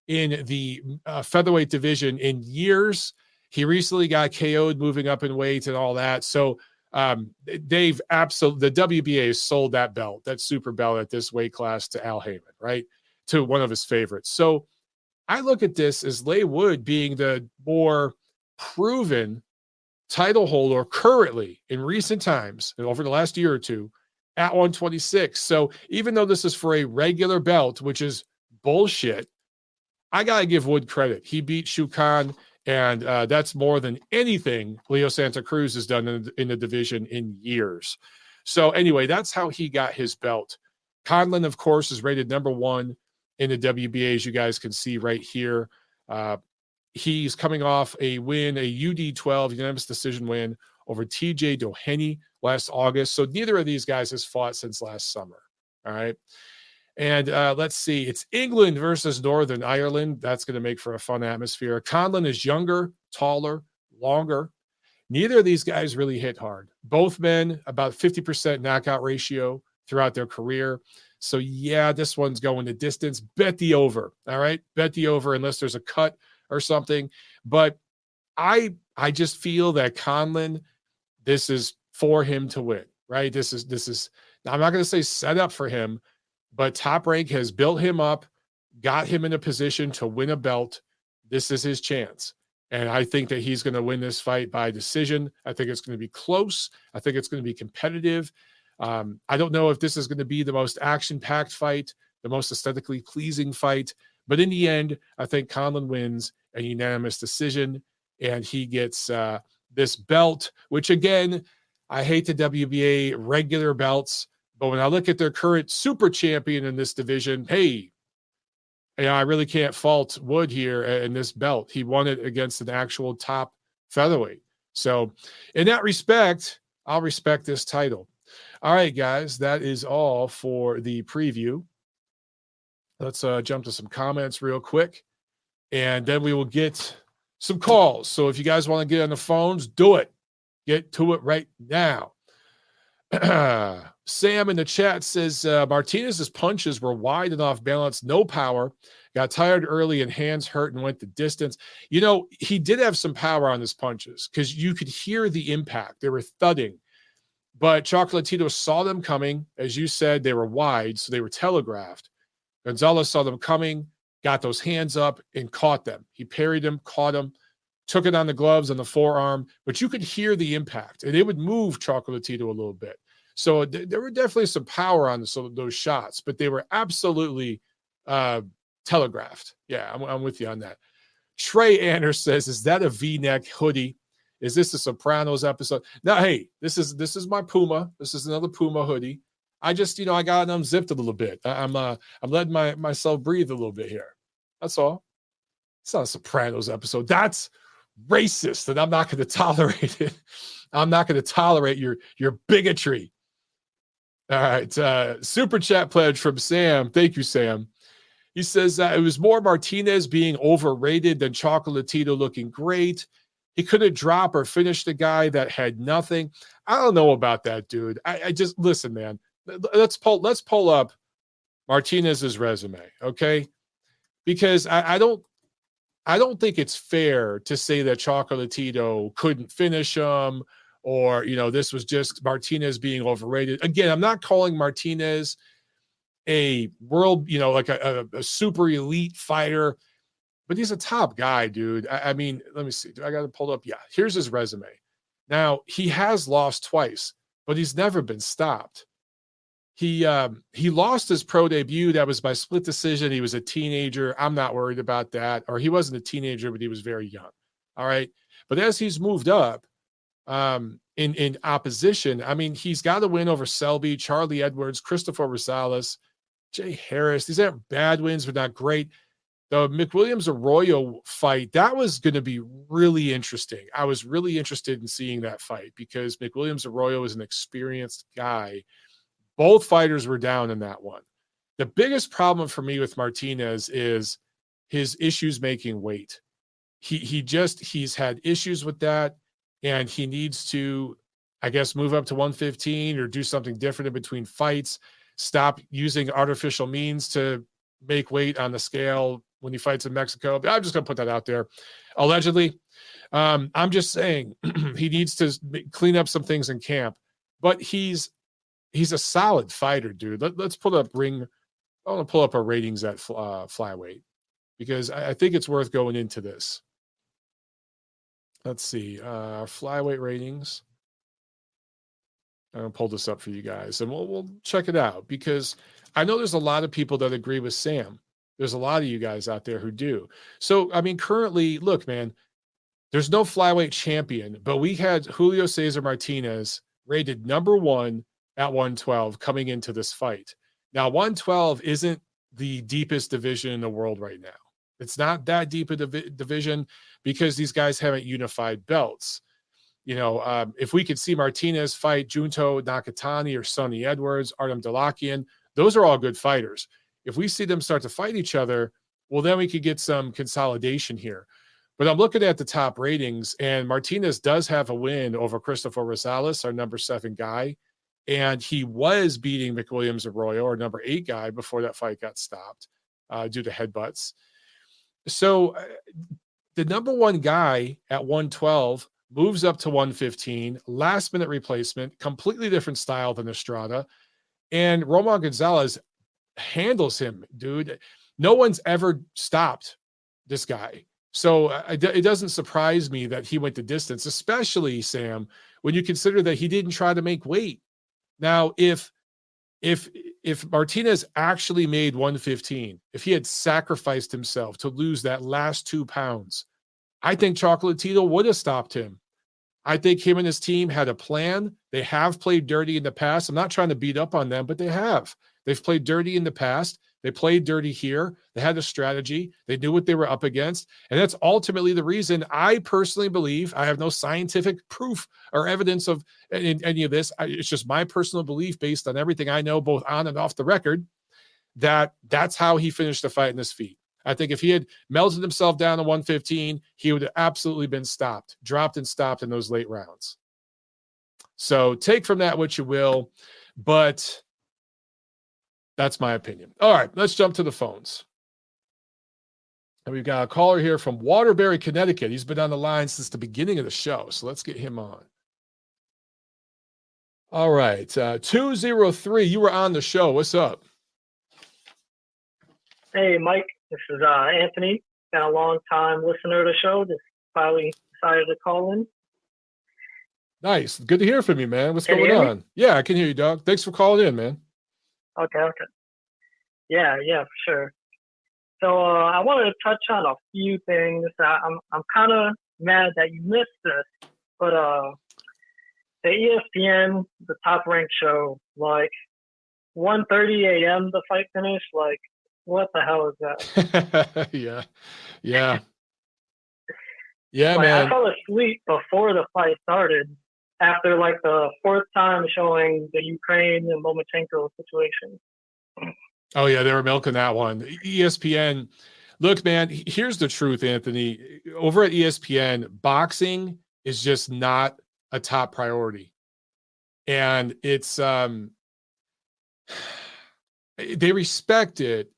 in the featherweight division in years. He recently got KO'd moving up in weight and all that. So the WBA sold that belt, that super belt at this weight class to Al Heyman, right? to one of his favorites. So I look at this as Leigh Wood being the more proven title holder currently in recent times, over the last year or two, at 126. So even though this is for a regular belt, which is bullshit, I got to give Wood credit. He beat Shu Khan, and that's more than anything Leo Santa Cruz has done in the division in years. So anyway, that's how he got his belt. Conlan, of course, is rated number 1 in the WBA, as you guys can see right here. He's coming off a win, a UD12 unanimous decision win over TJ Doheny last August. So neither of these guys has fought since last summer. All right. And let's see. It's England versus Northern Ireland. That's going to make for a fun atmosphere. Conlan is younger, taller, longer. Neither of these guys really hit hard. Both men, about 50% knockout ratio throughout their career. So, yeah, this one's going the distance. Bet the over. All right. Bet the over unless there's a cut or something. But I just feel that Conlan, this is for him to win, right? This is I'm not going to say set up for him, but Top Rank has built him up, got him in a position to win a belt. This is his chance. And I think that he's going to win this fight by decision. I think it's going to be close. I think it's going to be competitive. I don't know if this is going to be the most action-packed fight, the most aesthetically pleasing fight. But in the end, I think Conlan wins a unanimous decision, and he gets this belt, which, again, I hate the WBA regular belts. But when I look at their current super champion in this division, hey, I really can't fault Wood here in this belt. He won it against an actual top featherweight. So in that respect, I'll respect this title. All right, guys, that is all for the preview. Let's jump to some comments real quick, and then we will get some calls. So if you guys want to get on the phones, do it. Get to it right now. Sam in the chat says Martinez's punches were wide and off balance, no power, got tired early and hands hurt and went the distance. You know, he did have some power on his punches because you could hear the impact. They were thudding. But Chocolatito saw them coming. As you said, they were wide, so they were telegraphed. Gonzalez saw them coming, got those hands up, and caught them. He parried them, caught them, took it on the gloves and the forearm, but you could hear the impact, and it would move Chocolatito a little bit. So there were definitely some power on those shots, but they were absolutely telegraphed. Yeah, I'm with you on that. Trey Anders says, is that a V-neck hoodie? Is this a Sopranos episode? No, hey, this is my Puma. This is another Puma hoodie. I just, I got it unzipped a little bit. I'm letting myself breathe a little bit here. That's all. It's not a Sopranos episode. That's racist, and I'm not going to tolerate it. I'm not going to tolerate your bigotry. All right. Super chat pledge from Sam. Thank you, Sam. He says it was more Martinez being overrated than Chocolatito looking great. He couldn't drop or finish the guy that had nothing. I don't know about that, dude. I just listen, man. Let's pull up Martinez's resume, okay? Because I don't think it's fair to say that Chocolatito couldn't finish him, or, this was just Martinez being overrated. Again, I'm not calling Martinez a world, like a super elite fighter, but he's a top guy, dude. I mean, let me see. I got to pull up. Yeah, here's his resume. Now, he has lost twice, but he's never been stopped. He lost his pro debut. That was by split decision. He was a teenager. I'm not worried about that. Or he wasn't a teenager, but he was very young. All right. But as he's moved up in opposition, I mean, he's got to win over Selby, Charlie Edwards, Christopher Rosales, Jay Harris. These aren't bad wins, but not great. The McWilliams-Arroyo fight, that was going to be really interesting. I was really interested in seeing that fight because McWilliams-Arroyo is an experienced guy. Both fighters were down in that one. The biggest problem for me with Martinez is his issues making weight. He's had issues with that, and he needs to, I guess, move up to 115 or do something different in between fights. Stop using artificial means to make weight on the scale when he fights in Mexico. I'm just going to put that out there. Allegedly. I'm just saying he needs to clean up some things in camp, but he's a solid fighter, dude. Let's put up ring I want to pull up our ratings at flyweight because I think it's worth going into this. Let's see. Flyweight ratings. I'm going to pull this up for you guys and we'll check it out because I know there's a lot of people that agree with Sam. There's a lot of you guys out there who do. So, I mean, currently, look, man, there's no flyweight champion, but we had Julio Cesar Martinez rated number 1 at 112 coming into this fight. Now, 112 isn't the deepest division in the world right now. It's not that deep a division because these guys haven't unified belts. You know, if we could see Martinez fight Junto Nakatani or Sonny Edwards, Artem Dalakian, those are all good fighters. If we see them start to fight each other, well, then we could get some consolidation here. But I'm looking at the top ratings, and Martinez does have a win over Christopher Rosales, our number 7 guy. And he was beating McWilliams Arroyo, our number 8 guy, before that fight got stopped due to headbutts. So the number 1 guy at 112 moves up to 115, last-minute replacement, completely different style than Estrada. And Roman Gonzalez handles him, dude. No one's ever stopped this guy. So it doesn't surprise me that he went the distance, especially, Sam, when you consider that he didn't try to make weight. Now, if Martinez actually made 115, if he had sacrificed himself to lose that last 2 pounds, I think Chocolatito would have stopped him. I think him and his team had a plan. They have played dirty in the past. I'm not trying to beat up on them, but they have. They've played dirty in the past. They played dirty here. They had a strategy. They knew what they were up against. And that's ultimately the reason I personally believe, I have no scientific proof or evidence of any of this. It's just my personal belief based on everything I know, both on and off the record, that that's how he finished the fight in his feet. I think if he had melted himself down to 115, he would have absolutely been stopped, dropped and stopped in those late rounds. So take from that what you will, but that's my opinion. All right, let's jump to the phones. And we've got a caller here from Waterbury, Connecticut. He's been on the line since the beginning of the show, so let's get him on. All right, 203, you were on the show. What's up? Hey, Mike. This is Anthony. Been a long time listener to the show. Just finally decided to call in. Nice. Good to hear from you, man. What's going on? Yeah, I can hear you, dog. Thanks for calling in, man. Okay. Yeah, for sure. So I wanted to touch on a few things. I'm kind of mad that you missed this, but the ESPN, the Top Rank show, like 1:30 a.m. the fight finished, like what the hell is that? Yeah, like, man. I fell asleep before the fight started after like the 4th time showing the Ukraine and Lomachenko situation. Oh, yeah, they were milking that one. ESPN, look, man, here's the truth, Anthony. Over at ESPN, boxing is just not a top priority. And it's they respect it.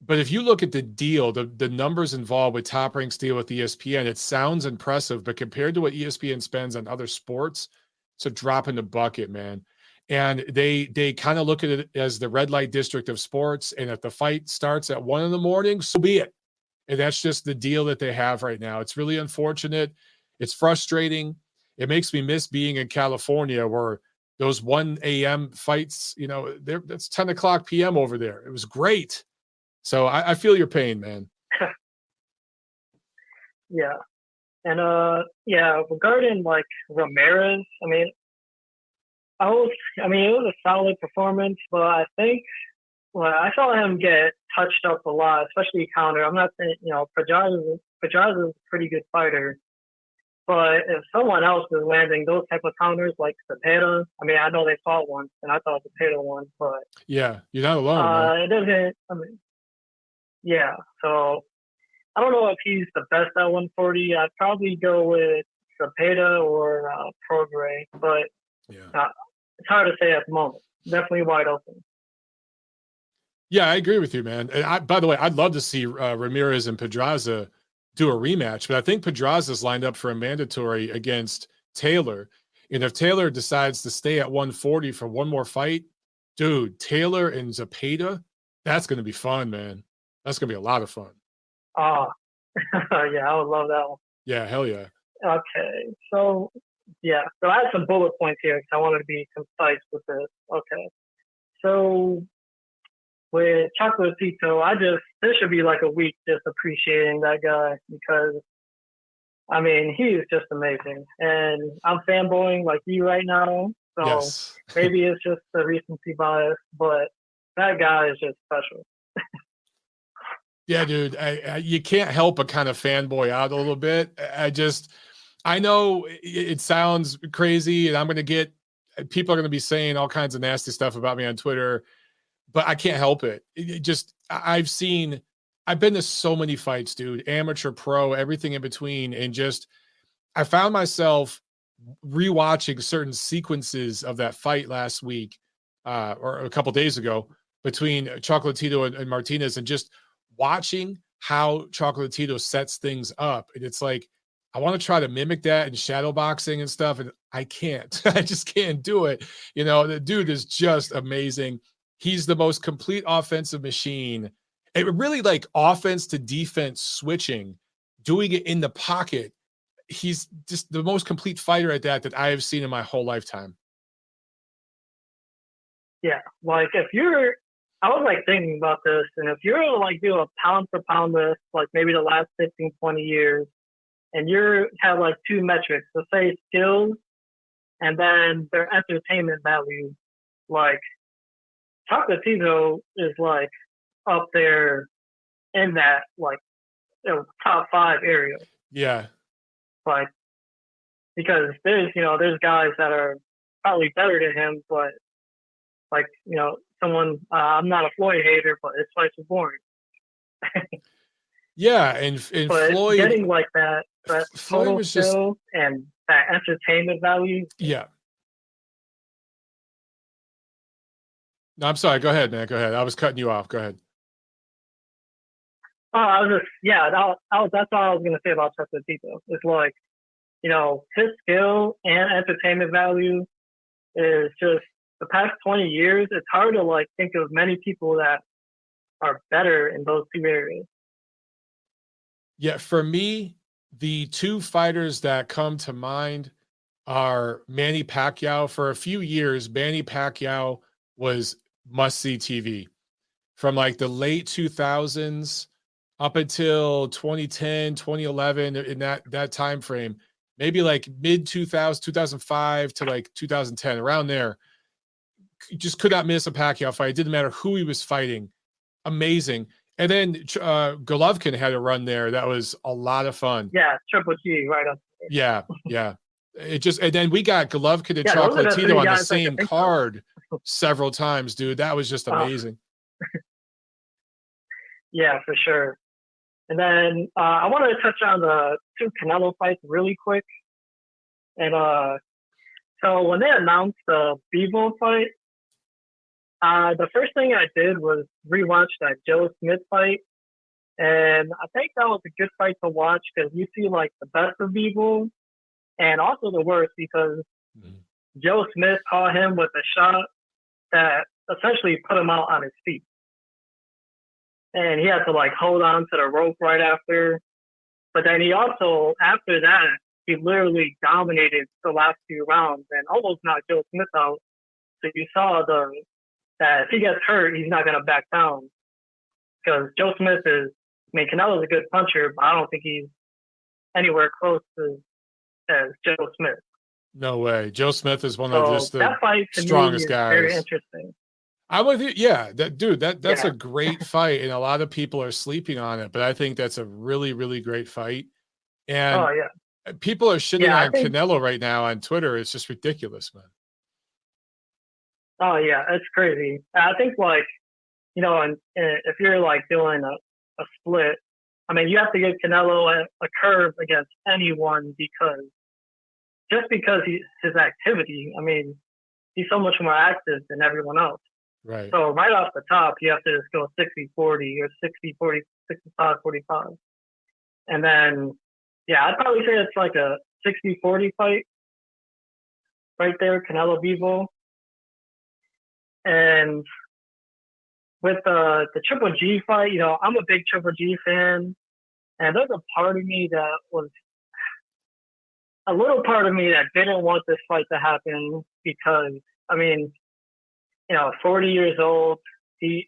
But if you look at the deal, the numbers involved with Top Rank's deal with ESPN, it sounds impressive, but compared to what ESPN spends on other sports, it's a drop in the bucket, man. And they kind of look at it as the red light district of sports. And if the fight starts at 1 a.m, so be it. And that's just the deal that they have right now. It's really unfortunate. It's frustrating. It makes me miss being in California where those 1 a.m. fights, you know, that's 10 o'clock p.m. over there. It was great. So I feel your pain, man. Yeah. And regarding like Ramirez, I mean, it was a solid performance, but I think I saw him get touched up a lot, especially counter. I'm not saying, Pedraza is a pretty good fighter, but if someone else is landing those type of counters like Cepeda, I mean, I know they fought once, and I thought Cepeda won, but yeah, you're not alone. It doesn't. I mean, yeah. So I don't know if he's the best at 140. I'd probably go with Cepeda or Prograis, but it's hard to say at the moment. Definitely wide open. Yeah, I agree with you, man. And by the way, I'd love to see Ramirez and Pedraza do a rematch, but I think Pedraza's lined up for a mandatory against Taylor. And if Taylor decides to stay at 140 for one more fight, dude, Taylor and Zepeda, That's going to be fun, man. That's going to be a lot of fun. Oh, yeah, I would love that one. Yeah, hell yeah. Okay, so yeah, so I have some bullet points here because I wanted to be concise with this. Okay, so with Chocolatito, there should be like a week just appreciating that guy because I mean he is just amazing, and I'm fanboying like you right now, so Yes. maybe it's just the recency bias, but that guy is just special. Yeah, dude, you can't help but kind of fanboy out a little bit. I know it sounds crazy, and people are going to be saying all kinds of nasty stuff about me on Twitter, but I can't help it. I've been to so many fights, dude, amateur, pro, everything in between, and I found myself rewatching certain sequences of that fight last week, or a couple days ago, between Chocolatito and Martinez, and just watching how Chocolatito sets things up. And it's like, I want to try to mimic that in shadow boxing and stuff. And I can't, I just can't do it. The dude is just amazing. He's the most complete offensive machine. It really like offense to defense switching, doing it in the pocket. He's just the most complete fighter at that I have seen in my whole lifetime. Yeah, like I was like thinking about this, and if you're to like do a pound for pound list, like maybe the last 15, 20 years, and you have like two metrics, let's say skills and then their entertainment value, like Chocolatito is like up there in that like top 5 area. Yeah. Like because there's guys that are probably better than him, but like someone I'm not a Floyd hater, but his fights are boring. Yeah, and but Floyd getting like that Floyd total was skill and that entertainment value. Yeah. No, I'm sorry. Go ahead, man. Go ahead. I was cutting you off. Go ahead. Oh, that's all I was gonna say about Chocolatito. It's like, his skill and entertainment value is just the past 20 years. It's hard to like think of many people that are better in those two areas. Yeah, for me, the two fighters that come to mind are Manny Pacquiao. For a few years, Manny Pacquiao was must-see TV. From like the late 2000s up until 2010, 2011, in that time frame, maybe like mid 2000, 2005 to like 2010, around there. You just could not miss a Pacquiao fight. It didn't matter who he was fighting. Amazing. And then Golovkin had a run there that was a lot of fun. Yeah, Triple G right up there. Yeah, yeah. And then we got Golovkin and Chocolatito on the same card several times, dude. That was just amazing. Yeah, for sure. And then I wanted to touch on the two Canelo fights really quick. And so when they announced the Bivol fight, the first thing I did was rewatch that Joe Smith fight. And I think that was a good fight to watch because you see like the best of Bivol and also the worst because Joe Smith caught him with a shot that essentially put him out on his feet. And he had to like hold on to the rope right after. But then he also, after that, he literally dominated the last few rounds and almost knocked Joe Smith out. So you saw that if he gets hurt, he's not going to back down. Because Joe Smith Canelo's a good puncher, but I don't think he's anywhere close as Joe Smith. No way. Joe Smith is one of just the that fight to strongest me is guys. very interesting. I'm with you. Yeah, that's a great fight, and a lot of people are sleeping on it, but I think that's a really, really great fight. And people are shitting on Canelo right now on Twitter. It's just ridiculous, man. Oh yeah, it's crazy. I think like, and if you're like doing a split, I mean, you have to give Canelo a curve against anyone because his activity. I mean, he's so much more active than everyone else. Right. So right off the top, you have to just go 60-40 or 60-40, 65-45. And then, I'd probably say it's like a 60-40 fight right there, Canelo Bivol. And with the Triple G fight, I'm a big Triple G fan, and there's a part of me that was a little part of me that didn't want this fight to happen because, I mean, 40 years old. I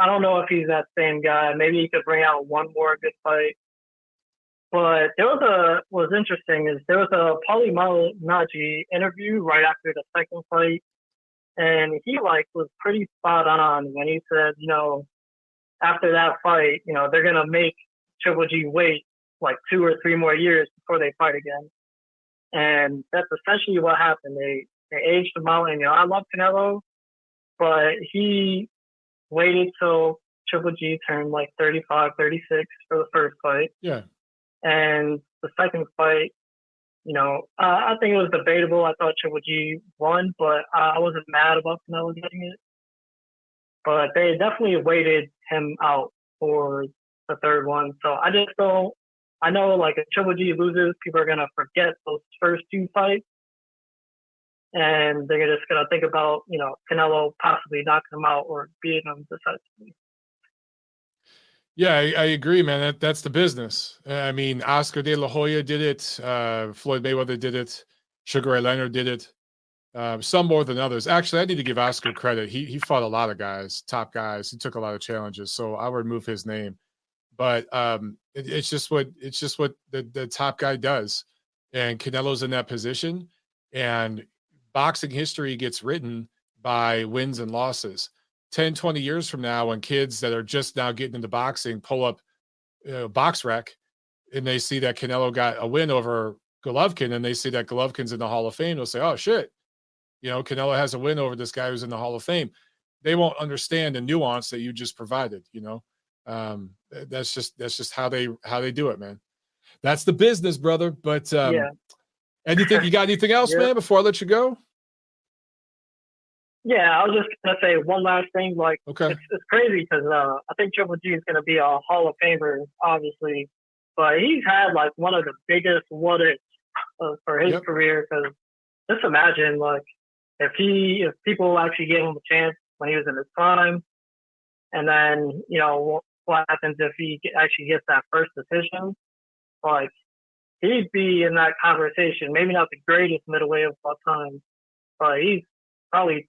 don't know if he's that same guy. Maybe he could bring out one more good fight. But what's interesting is there was a Paulie Malignaggi interview right after the second fight, and he was pretty spot on when he said, after that fight, they're gonna make Triple G wait 2 or 3 more years before they fight again, and that's essentially what happened. They aged him out, and I love Canelo, but he waited till Triple G turned 35, 36 for the first fight. Yeah. And the second fight, I think it was debatable. I thought Triple G won, but I wasn't mad about Canelo getting it. But they definitely waited him out for the third one. So I just don't. I know, if Triple G loses, people are gonna forget those first 2 fights, and they're just gonna think about Canelo possibly knocking him out or beating him decisively. Yeah, I agree, man. That's the business. I mean, Oscar De La Hoya did it. Floyd Mayweather did it. Sugar Ray Leonard did it. Some more than others. Actually, I need to give Oscar credit. He fought a lot of guys, top guys. He took a lot of challenges, so I would remove his name. But it's just what the top guy does, and Canelo's in that position. And boxing history gets written by wins and losses. 10, 20 years from now, when kids that are just now getting into boxing pull up Box Rec and they see that Canelo got a win over Golovkin and they see that Golovkin's in the Hall of Fame, they'll say, oh, shit, Canelo has a win over this guy who's in the Hall of Fame. They won't understand the nuance that you just provided, That's just how they do it, man. That's the business, brother. But yeah. Anything, you got anything else, man, before I let you go? Yeah, I was just gonna say one last thing. Okay. It's crazy because I think Triple G is gonna be a Hall of Famer, obviously, but he's had one of the biggest what ifs for his career. Because just imagine if people actually gave him a chance when he was in his prime, and then what happens if he actually gets that first decision? He'd be in that conversation. Maybe not the greatest middleweight of all time, but he's probably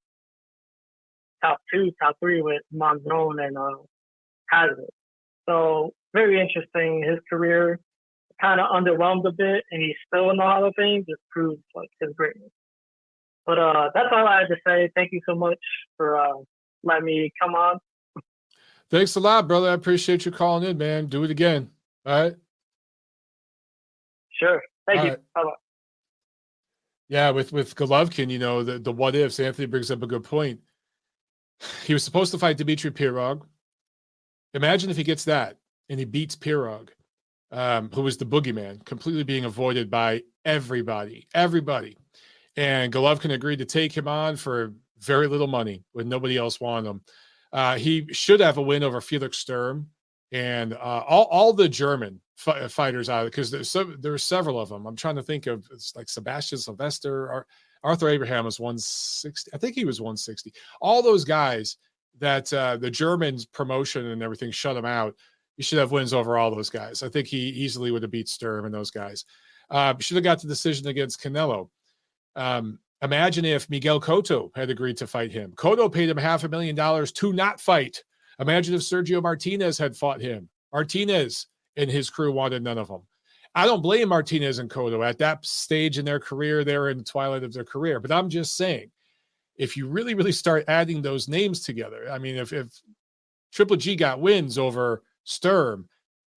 top 2, top 3 with Monzon and Hazard. So very interesting. His career kind of underwhelmed a bit, and he's still in the Hall of Fame. Just proves his greatness. But that's all I had to say. Thank you so much for letting me come on. Thanks a lot, brother. I appreciate you calling in, man. Do it again. All right. Sure. Thank you. Right. Bye-bye. Yeah, with Golovkin, the what ifs. Anthony brings up a good point. He was supposed to fight Dmitry Pirog. Imagine if he gets that and he beats Pirog, who was the boogeyman, completely being avoided by everybody. And Golovkin agreed to take him on for very little money when nobody else wanted him. He should have a win over Felix Sturm and all the German fighters out, because there were several of them. I'm trying to think of, it's Sebastian Sylvester or Arthur Abraham was 160. I think he was 160. All those guys that the Germans promotion and everything shut him out. You should have wins over all those guys. I think he easily would have beat Sturm and those guys. Should have got the decision against Canelo. Imagine if Miguel Cotto had agreed to fight him. Cotto paid him $500,000 to not fight. Imagine if Sergio Martinez had fought him. Martinez and his crew wanted none of them. I don't blame Martinez and Cotto. At that stage in their career, they're in the twilight of their career. But I'm just saying, if you really, really start adding those names together, I mean, if Triple G got wins over Sturm,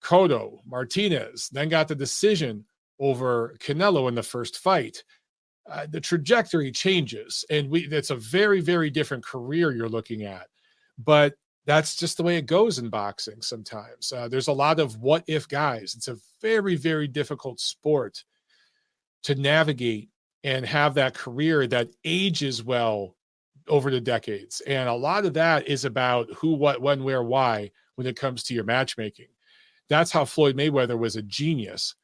Cotto, Martinez, then got the decision over Canelo in the first fight, the trajectory changes. And that's a very, very different career you're looking at. But that's just the way it goes in boxing sometimes. There's a lot of what-if guys. It's a very, very difficult sport to navigate and have that career that ages well over the decades. And a lot of that is about who, what, when, where, why when it comes to your matchmaking. That's how Floyd Mayweather was a genius.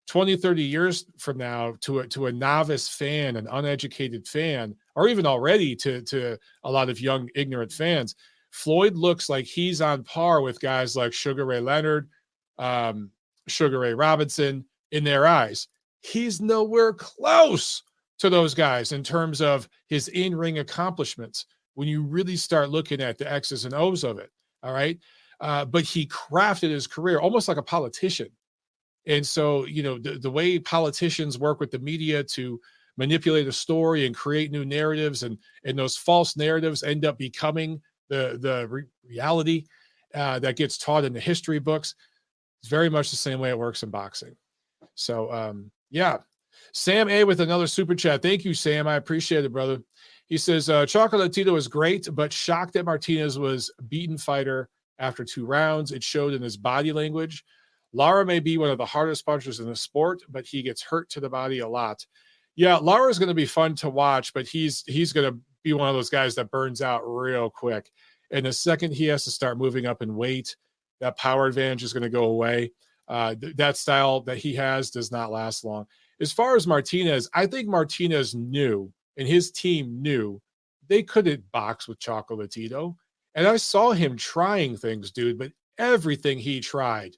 20, 30 years from now, to a novice fan, an uneducated fan, or even already to a lot of young, ignorant fans, Floyd looks like he's on par with guys like Sugar Ray Leonard, Sugar Ray Robinson in their eyes. He's nowhere close to those guys in terms of his in-ring accomplishments when you really start looking at the X's and O's of it. All right. But he crafted his career almost like a politician. And so, the way politicians work with the media to manipulate a story and create new narratives, and those false narratives end up becoming the reality that gets taught in the history books. It's very much the same way it works in boxing. So, yeah. Sam A with another super chat. Thank you, Sam. I appreciate it, brother. He says, Chocolatito is great, but shocked that Martinez was beaten fighter after 2 rounds. It showed in his body language. Lara may be one of the hardest punchers in the sport, but he gets hurt to the body a lot. Yeah, Lara is going to be fun to watch, but he's going to be one of those guys that burns out real quick. And the second he has to start moving up in weight, that power advantage is going to go away. That style that he has does not last long. As far as Martinez, I think Martinez knew, and his team knew, they couldn't box with Chocolatito. And I saw him trying things, dude, but everything he tried,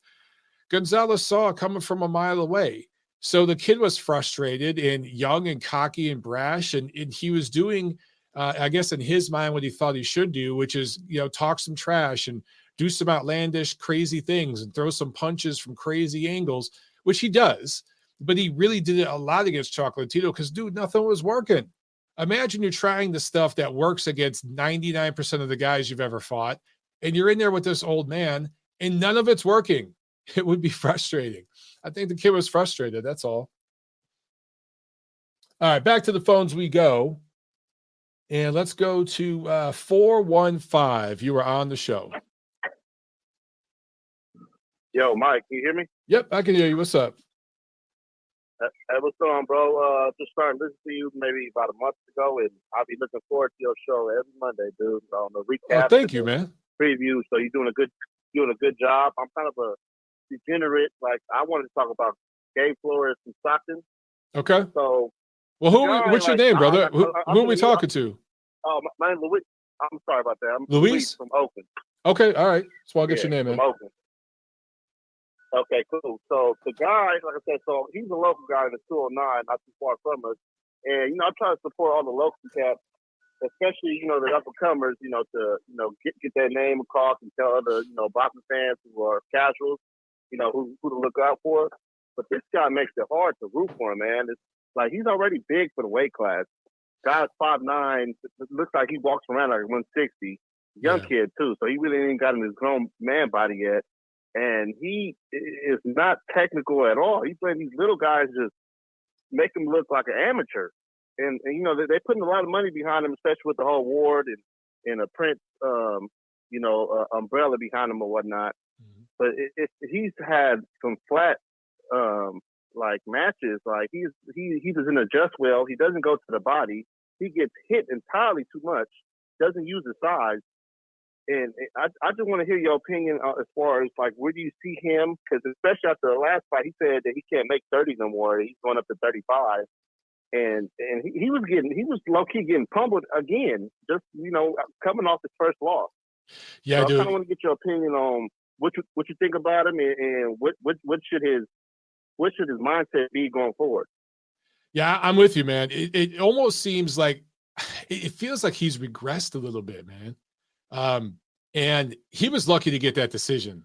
Gonzalez saw it coming from a mile away. So the kid was frustrated and young and cocky and brash, and he was doing, I guess in his mind, what he thought he should do, which is, talk some trash and do some outlandish, crazy things and throw some punches from crazy angles, which he does. But he really did it a lot against Chocolatito because, dude, nothing was working. Imagine you're trying the stuff that works against 99% of the guys you've ever fought, and you're in there with this old man, and none of it's working. It would be frustrating. I think the kid was frustrated. That's all. All right, back to the phones we go. And let's go to 415. You are on the show. Yo, Mike, can you hear me? Yep, I can hear you. What's up? Hey, what's going on, bro? Just started listening to you maybe about a month ago, and I'll be looking forward to your show every Monday, dude. On the recap. Oh, thank you, man. Preview. So you're doing a good job. I'm kind of a degenerate. Like, I wanted to talk about Gabe Flores and Stockton. Okay. So, well, what's your name, brother? Who are we talking to? Oh, my name's Luis. I'm sorry about that. I'm Luis from Oakland. Okay, all right. So I'll get your name in. From Oakland. Okay, cool. So the guy, like I said, so he's a local guy in the 209, not too far from us. And, I try to support all the local cats, especially, the up-and-comers, to get their name across and tell other, boxing fans who are casuals, who to look out for. But this guy makes it hard to root for him, man. It's like he's already big for the weight class. Guy's 5'9", it looks like he walks around like 160. Young kid, too, so he really ain't got in his grown man body yet. And he is not technical at all. He's letting these little guys just make him look like an amateur. And they're putting a lot of money behind him, especially with the whole award and a Prince, umbrella behind him or whatnot. Mm-hmm. But he's had some flat, matches. Like he doesn't adjust well. He doesn't go to the body. He gets hit entirely too much. Doesn't use his size. And I just want to hear your opinion as far as, like, where do you see him? Because especially after the last fight, he said that he can't make 30 no more. He's going up to 35. And he was low-key getting pummeled again, just, coming off his first loss. Yeah, so I kind of want to get your opinion on what you think about him and what should his mindset be going forward? Yeah, I'm with you, man. It almost seems like it feels like he's regressed a little bit, man. And he was lucky to get that decision.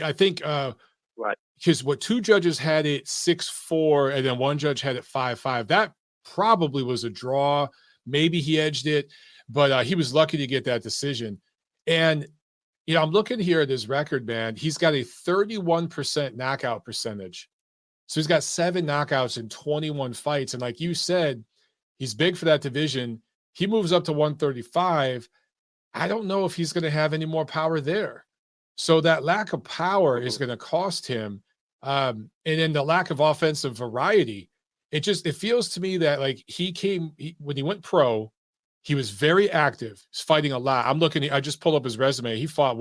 I think, right. Because what 2 judges had it 6-4, and then 1 judge had it 5-5. That probably was a draw. Maybe he edged it, but he was lucky to get that decision. And, I'm looking here at his record, man. He's got a 31% knockout percentage. So he's got 7 knockouts in 21 fights. And like you said, he's big for that division. He moves up to 135. I don't know if he's going to have any more power there. So that lack of power is going to cost him. And then the lack of offensive variety, it feels to me that like when he went pro, he was very active. He's fighting a lot. I just pulled up his resume. He fought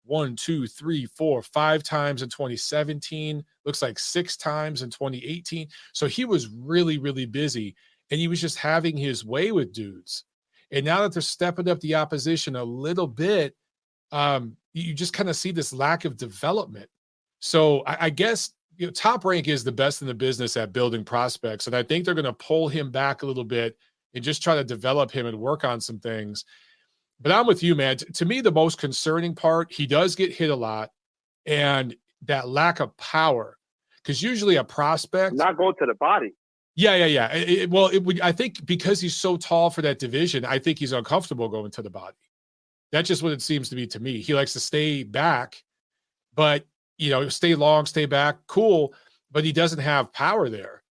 1, 2, 3, 4, 5 times in 2017. Looks like 6 times in 2018. So he was really, really busy, and he was just having his way with dudes. And now that they're stepping up the opposition a little bit, you just kind of see this lack of development. So I guess Top Rank is the best in the business at building prospects. And I think they're going to pull him back a little bit and just try to develop him and work on some things. But I'm with you, man. To me, the most concerning part, he does get hit a lot, and that lack of power. Because usually a prospect not going to the body. Yeah. I think because he's so tall for that division, I think he's uncomfortable going to the body. That's just what it seems to be to me. He likes to stay back, but stay long, stay back, cool, but he doesn't have power there.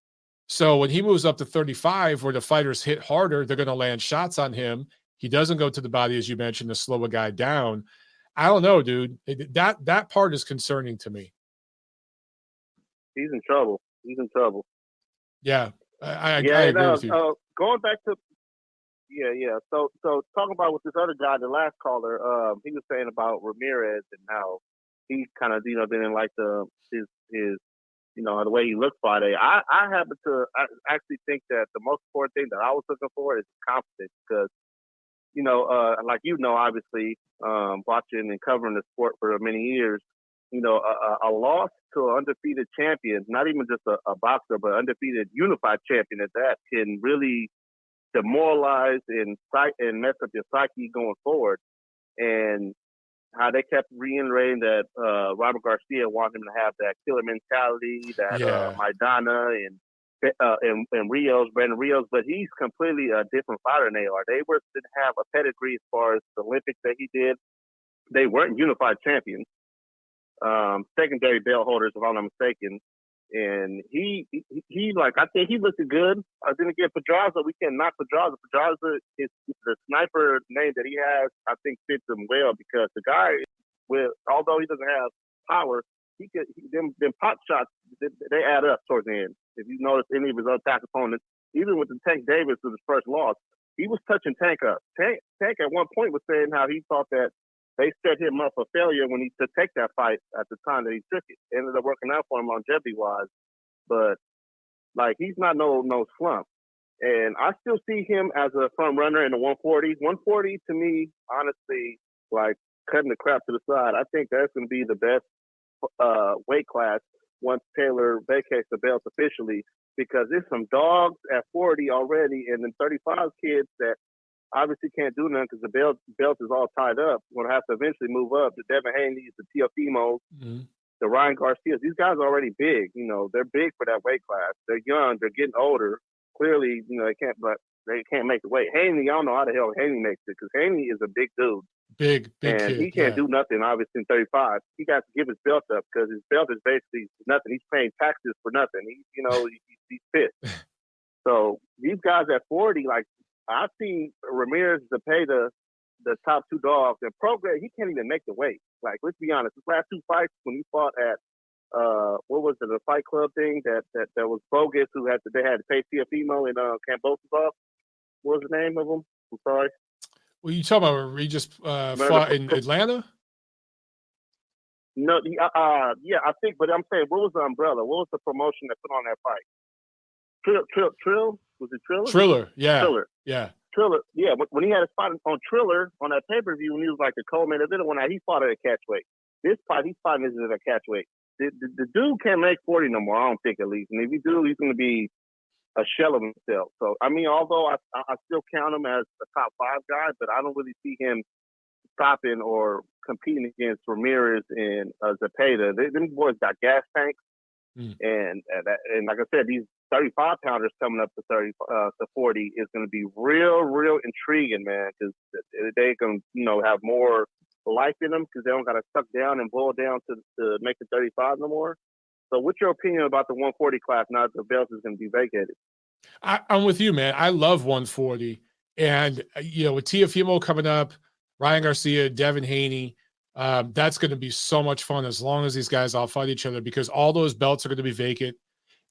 So when he moves up to 35, where the fighters hit harder, they're going to land shots on him. He doesn't go to the body, as you mentioned, to slow a guy down. I don't know, dude. That part is concerning to me. He's in trouble. Yeah, I agree with you. Going back to So talking about with this other guy, the last caller, he was saying about Ramirez and how he kind of didn't like his the way he looked Friday. I happen to actually think that the most important thing that I was looking for is confidence, because obviously, watching and covering the sport for many years, a loss to an undefeated champion, not even just a boxer, but undefeated unified champion at that, can really demoralize and mess up your psyche going forward. And how they kept reiterating that Robert Garcia wanted him to have that killer mentality, that Maidana and Brandon Rios, but he's completely a different fighter than they are. They didn't have a pedigree as far as the Olympics that he did. They weren't unified champions, secondary belt holders, if I'm not mistaken. And I think he looked good. Then again, Pedraza, we can't knock Pedraza. Pedraza is the sniper name that he has. I think fits him well, because the guy, although he doesn't have power, them pot shots, they add up towards the end. If you notice any of his other attack opponents, even with the Tank Davis with his first loss, he was touching Tank up. Tank at one point was saying how he thought that they set him up for failure when he to take that fight at the time that he took it. It ended up working out for him longevity-wise. But, he's not no slump. And I still see him as a front runner in the 140. 140, to me, honestly, cutting the crap to the side, I think that's going to be the best weight class once Taylor vacates the belt officially, because there's some dogs at 40 already, and then 35 kids that obviously can't do nothing because the belt is all tied up. We're going to have to eventually move up. The Devin Haney's, the Teofimos, the Ryan Garcias. These guys are already big. They're big for that weight class. They're young. They're getting older. Clearly, they can't make the weight. Haney, I don't know how the hell Haney makes it, because Haney is a big dude. Big and kid, he can't do nothing, obviously, in 35. He got to give his belt up, because his belt is basically nothing. He's paying taxes for nothing. He's pissed. So these guys at 40, I see Ramirez to pay the top two dogs, and Progress, he can't even make the weight. Let's be honest, his last two fights when he fought at the Fight Club thing that was bogus, they had to pay Teofimo and Cambosos off. What was the name of them? I'm sorry. Well, you talking about where he just fought in Atlanta? No, I think, but I'm saying, what was the umbrella? What was the promotion that put on that fight? Trill? Was it Triller? Triller, yeah. Triller. Yeah. Triller, yeah. When he had a fight on Triller on that pay-per-view, when he was the co-main event, he fought at a catchweight. This fight, he's fighting at a catchweight. The dude can't make 40 no more, I don't think, at least. And if he do, he's going to be a shell of himself. So, although I still count him as a top 5 guy, but I don't really see him stopping or competing against Ramirez and Zepeda. Them boys got gas tanks. And like I said, these 35-pounders coming up to 40 is going to be real, real intriguing, man, because they're going to have more life in them, because they don't got to suck down and boil down to make it 35 no more. So what's your opinion about the 140 class now that the belt is going to be vacated? I'm with you, man. I love 140. And, with Teofimo coming up, Ryan Garcia, Devin Haney, that's going to be so much fun as long as these guys all fight each other, because all those belts are going to be vacant.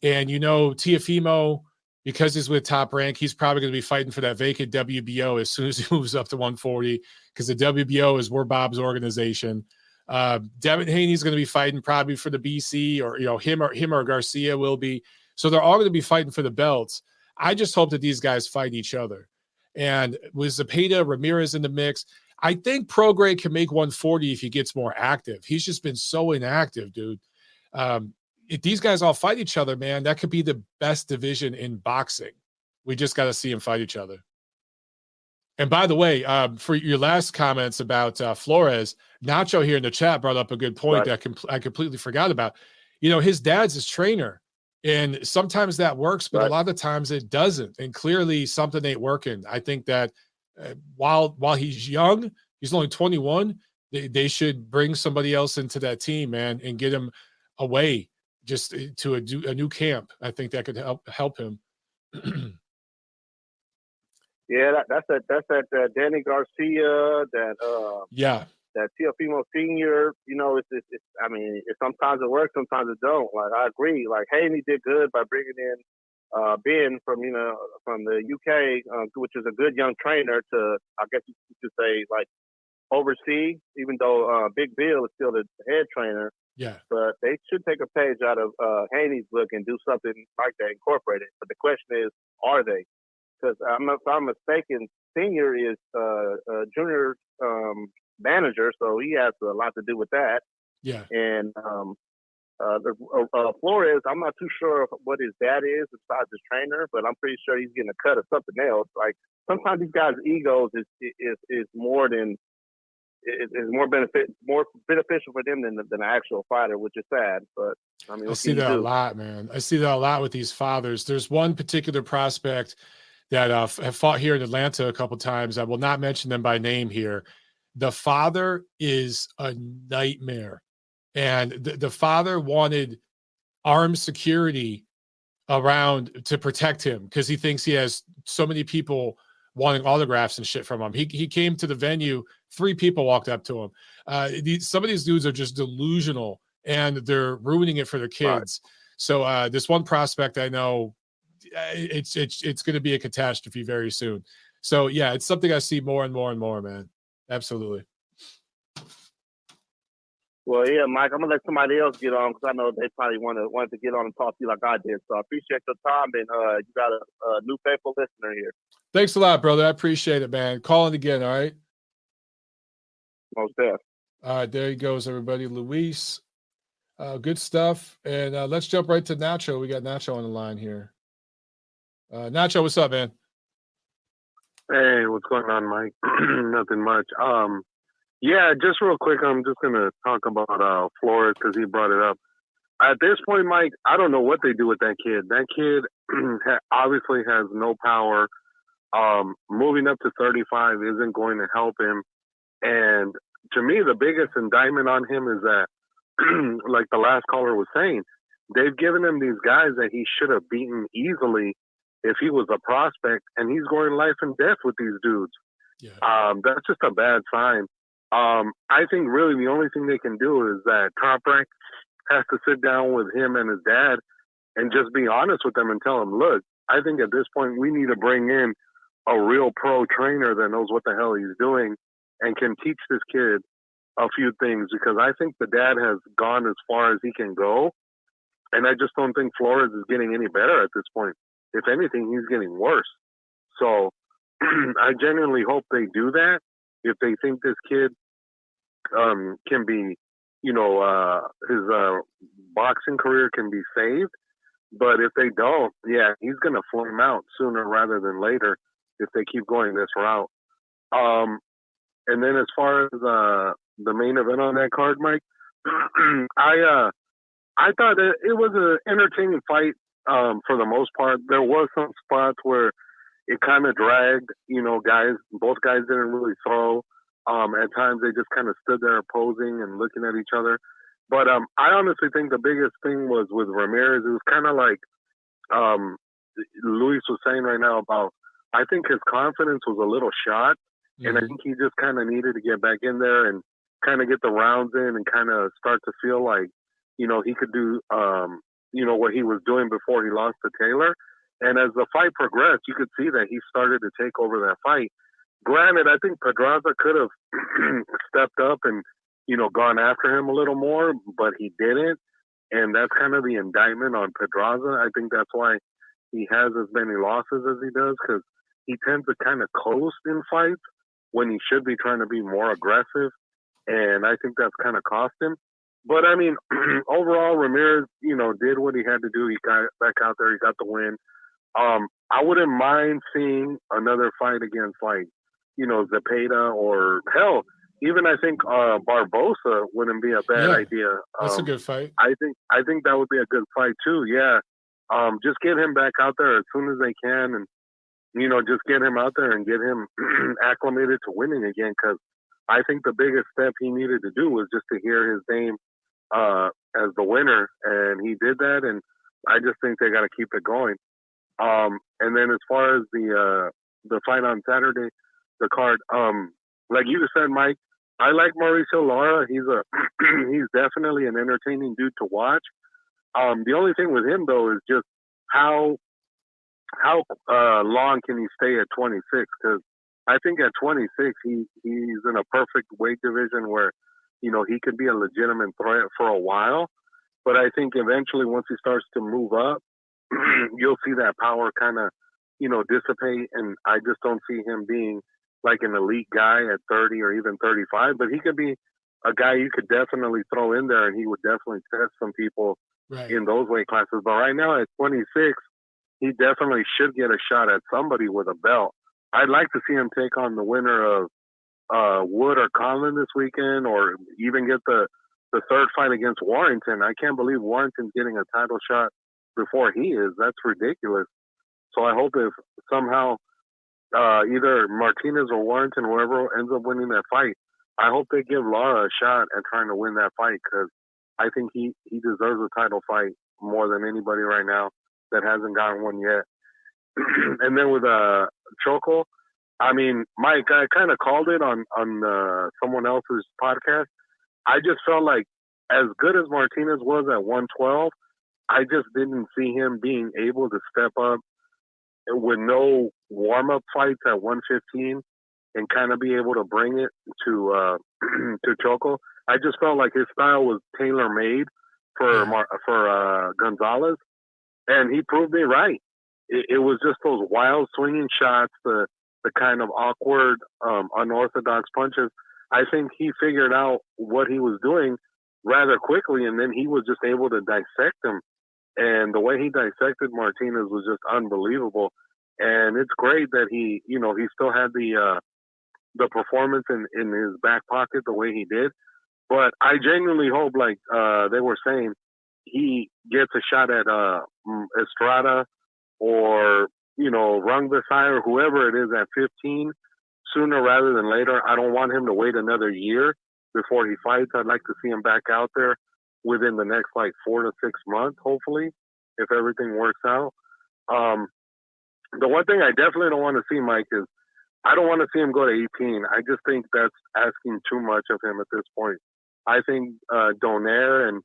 And, Teofimo, because he's with Top Rank, he's probably going to be fighting for that vacant WBO as soon as he moves up to 140, because the WBO is Bob's organization. Devin Haney's going to be fighting probably for the BC, or, him or Garcia will be. So they're all going to be fighting for the belts. I just hope that these guys fight each other. And with Zepeda, Ramirez in the mix, I think Prograis can make 140 if he gets more active. He's just been so inactive, dude. If these guys all fight each other, man, that could be the best division in boxing. We just got to see them fight each other. And by the way, for your last comments about Flores, Nacho here in the chat brought up a good point that I completely forgot about. You know, his dad's his trainer, and sometimes that works, but a lot of times it doesn't. And clearly something ain't working. I think that while he's young, he's only 21, they should bring somebody else into that team, man, and get him away just to a new camp. I think that could help him. Yeah, that's that Danny Garcia, that Teofimo Senior. You know, it's I mean, sometimes it works, sometimes it don't. Like, I agree. Like, Haney did good by bringing in Ben from the UK, which is a good young trainer to, I guess you could say, like, oversee. Even though Big Bill is still the head trainer. Yeah. But they should take a page out of Haney's book and do something like that, incorporate it. But the question is, are they? Because if I'm mistaken, Senior is a junior manager, so he has a lot to do with that. Yeah. And Flores, I'm not too sure what his dad is besides his trainer, but I'm pretty sure he's getting a cut of something else. Like, sometimes these guys' egos is more beneficial for them than an actual fighter, which is sad. But I mean, I see that a lot, man. I see that a lot with these fathers. There's one particular prospect that have fought here in Atlanta a couple times. I will not mention them by name here. The father is a nightmare. And the father wanted armed security around to protect him because he thinks he has so many people wanting autographs and shit from him. He came to the venue, 3 people walked up to him. Some of these dudes are just delusional, and they're ruining it for their kids. Right. So this one prospect I know, it's going to be a catastrophe very soon. So yeah, it's something I see more and more and more, man. Absolutely. Well, yeah, Mike, I'm gonna let somebody else get on because I know they probably wanted to get on and talk to you like I did. So I appreciate your time, and you got a new faithful listener here. Thanks a lot, brother. I appreciate it, man. Call in again, all right? Most definitely. All right, there he goes, everybody. Luis, good stuff. And let's jump right to Nacho. We got Nacho on the line here. Nacho, what's up, man? Hey, what's going on, Mike? Nothing much. Yeah, just real quick, I'm just going to talk about Flores because he brought it up. At this point, Mike, I don't know what they do with that kid. That kid obviously has no power. Moving up to 35 isn't going to help him. And to me, the biggest indictment on him is that, like the last caller was saying, they've given him these guys that he should have beaten easily if he was a prospect, and he's going life and death with these dudes. Yeah. That's just a bad sign. I think really the only thing they can do is that Top Rank has to sit down with him and his dad and just be honest with them and tell them, look, I think at this point we need to bring in a real pro trainer that knows what the hell he's doing and can teach this kid a few things, because I think the dad has gone as far as he can go, and I just don't think Flores is getting any better at this point. If anything, he's getting worse. So I genuinely hope they do that. If they think this kid can be, his boxing career can be saved. But if they don't, yeah, he's going to flame out sooner rather than later if they keep going this route. And then as far as the main event on that card, Mike, I thought it was an entertaining fight for the most part. There was some spots where it kind of dragged, both guys didn't really throw. At times they just kind of stood there posing and looking at each other. But I honestly think the biggest thing was with Ramirez. It was kind of like Luis was saying right now about, I think his confidence was a little shot. Mm-hmm. And I think he just kind of needed to get back in there and kind of get the rounds in and kind of start to feel like, he could do, what he was doing before he lost to Taylor. And as the fight progressed, you could see that he started to take over that fight. Granted, I think Pedraza could have stepped up and, gone after him a little more, but he didn't. And that's kind of the indictment on Pedraza. I think that's why he has as many losses as he does, because he tends to kind of coast in fights when he should be trying to be more aggressive. And I think that's kind of cost him. But, I mean, overall, Ramirez, did what he had to do. He got back out there. He got the win. I wouldn't mind seeing another fight against, like, Zepeda or, hell, even I think Barbosa wouldn't be a bad idea. That's a good fight. I think that would be a good fight, too, yeah. Just get him back out there as soon as they can and, just get him out there and get him acclimated to winning again, because I think the biggest step he needed to do was just to hear his name as the winner, and he did that, and I just think they got to keep it going. And then as far as the fight on Saturday, the card, like you said, Mike, I like Mauricio Lara. He's definitely an entertaining dude to watch. The only thing with him though is just how long can he stay at 26? Because I think at 26 he's in a perfect weight division where he could be a legitimate threat for a while. But I think eventually once he starts to move up, you'll see that power kind of dissipate, and I just don't see him being like an elite guy at 30 or even 35. But he could be a guy you could definitely throw in there, and he would definitely test some people in those weight classes. But right now at 26, he definitely should get a shot at somebody with a belt. I'd like to see him take on the winner of Wood or Conlan this weekend, or even get the third fight against Warrington. I can't believe Warrington's getting a title shot before he is. That's ridiculous. So I hope if somehow either Martinez or Warrington, whoever ends up winning that fight, I hope they give Lara a shot at trying to win that fight, because I think he deserves a title fight more than anybody right now that hasn't gotten one yet. And then with Choco, I mean, Mike, I kind of called it on someone else's podcast. I just felt like as good as Martinez was at 112, I just didn't see him being able to step up with no warm-up fights at 115 and kind of be able to bring it to Choco. I just felt like his style was tailor-made for Gonzalez, and he proved me right. It was just those wild swinging shots, the kind of awkward, unorthodox punches. I think he figured out what he was doing rather quickly, and then he was just able to dissect him. And the way he dissected Martinez was just unbelievable. And it's great that he still had the performance in his back pocket the way he did. But I genuinely hope, like they were saying, he gets a shot at Estrada or Rungvisai or whoever it is at 15 sooner rather than later. I don't want him to wait another year before he fights. I'd like to see him back out there within the next 4 to 6 months, hopefully, if everything works out. The one thing I definitely don't want to see, Mike, is I don't want to see him go to 18. I just think that's asking too much of him at this point. I think Donaire and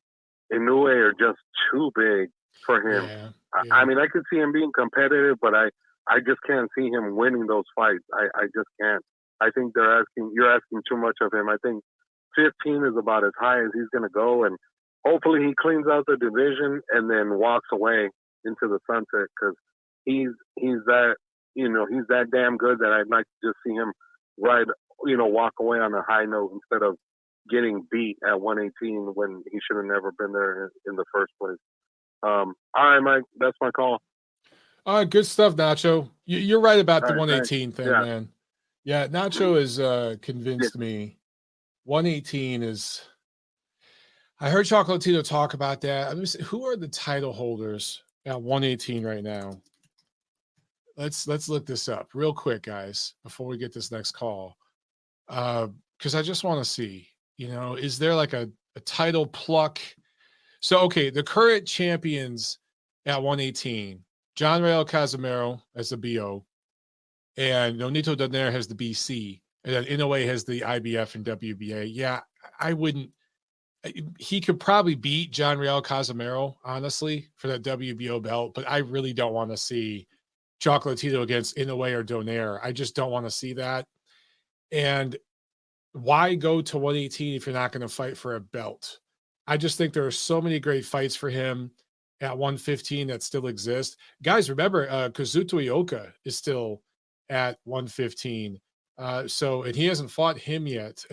Inoue are just too big for him. Yeah. I mean, I could see him being competitive, but I just can't see him winning those fights. I just can't. I think you're asking too much of him. I think 15 is about as high as he's going to go, and hopefully he cleans out the division and then walks away into the sunset, because he's that damn good that I'd like to just see him walk away on a high note instead of getting beat at 118 when he should have never been there in the first place. All right, Mike, that's my call. Good stuff, Nacho. You're right about the 118 thing, man. Yeah, Nacho has convinced me. 118 is. I heard Chocolatito talk about that. Who are the title holders at 118 right now? Let's look this up real quick, guys, before we get this next call. Because I just want to see, is there like a title pluck? So, okay, the current champions at 118, John Rael Casimiro as the BO, and Nonito Donaire has the BC, and then Inoue has the IBF and WBA. Yeah, I wouldn't. He could probably beat John Rael Casimiro, honestly, for that WBO belt, but I really don't want to see Chocolatito against Inoue or Donaire. I just don't want to see that. And why go to 118 if you're not going to fight for a belt? I just think there are so many great fights for him at 115 that still exist. Guys, remember, Kazuto Ioka is still at 115. So, and he hasn't fought him yet.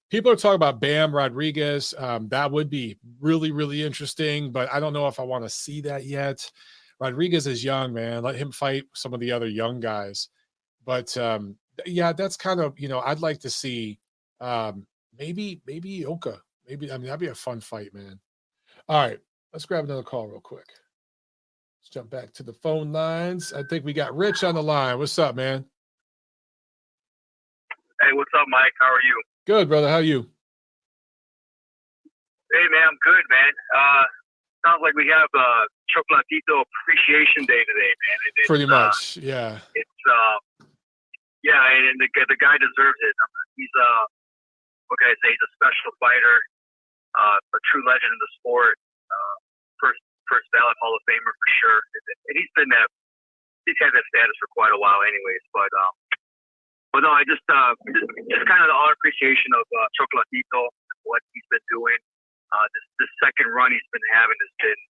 People are talking about Bam Rodriguez. That would be really, really interesting, but I don't know if I want to see that yet. Rodriguez is young, man. Let him fight some of the other young guys. But yeah, that's kind of, I'd like to see maybe Oka. Maybe, I mean, that'd be a fun fight, man. All right, let's grab another call real quick. Let's jump back to the phone lines. I think we got Rich on the line. What's up, man? Hey, what's up, Mike? How are you? Good, brother. How are you? Hey, man, I'm good, man. Sounds like we have Chocolatito Appreciation Day today, man. Pretty much, yeah. It's yeah, and the guy deserves it. He's what can I say? He's a special fighter, a true legend in the sport, first ballot Hall of Famer for sure. And he's had that status for quite a while, anyways. But no, I just kind of all appreciation of Chocolatito, what he's been doing. This second run he's been having has been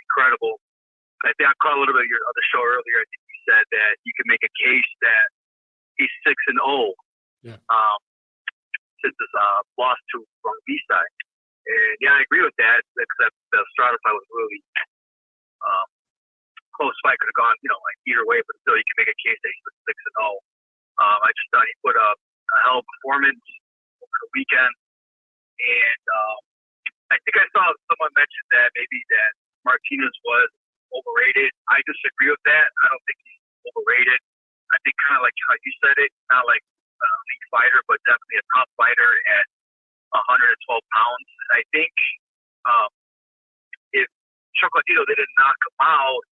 incredible. I think I caught a little bit of your other show earlier. I think you said that you can make a case that he's 6-0 yeah. Since his loss to Rungvisai. And yeah, I agree with that. Except the Strata fight was really close fight. Could have gone, like either way, but still, you can make a case that he's 6-0. I just thought he put up a hell of a performance over the weekend, and I think I saw someone mention that maybe that Martinez was overrated. I disagree with that. I don't think he's overrated. I think kind of like how you said it, not like a elite fighter, but definitely a top fighter at 112 pounds. I think if Chocolatito didn't knock him out,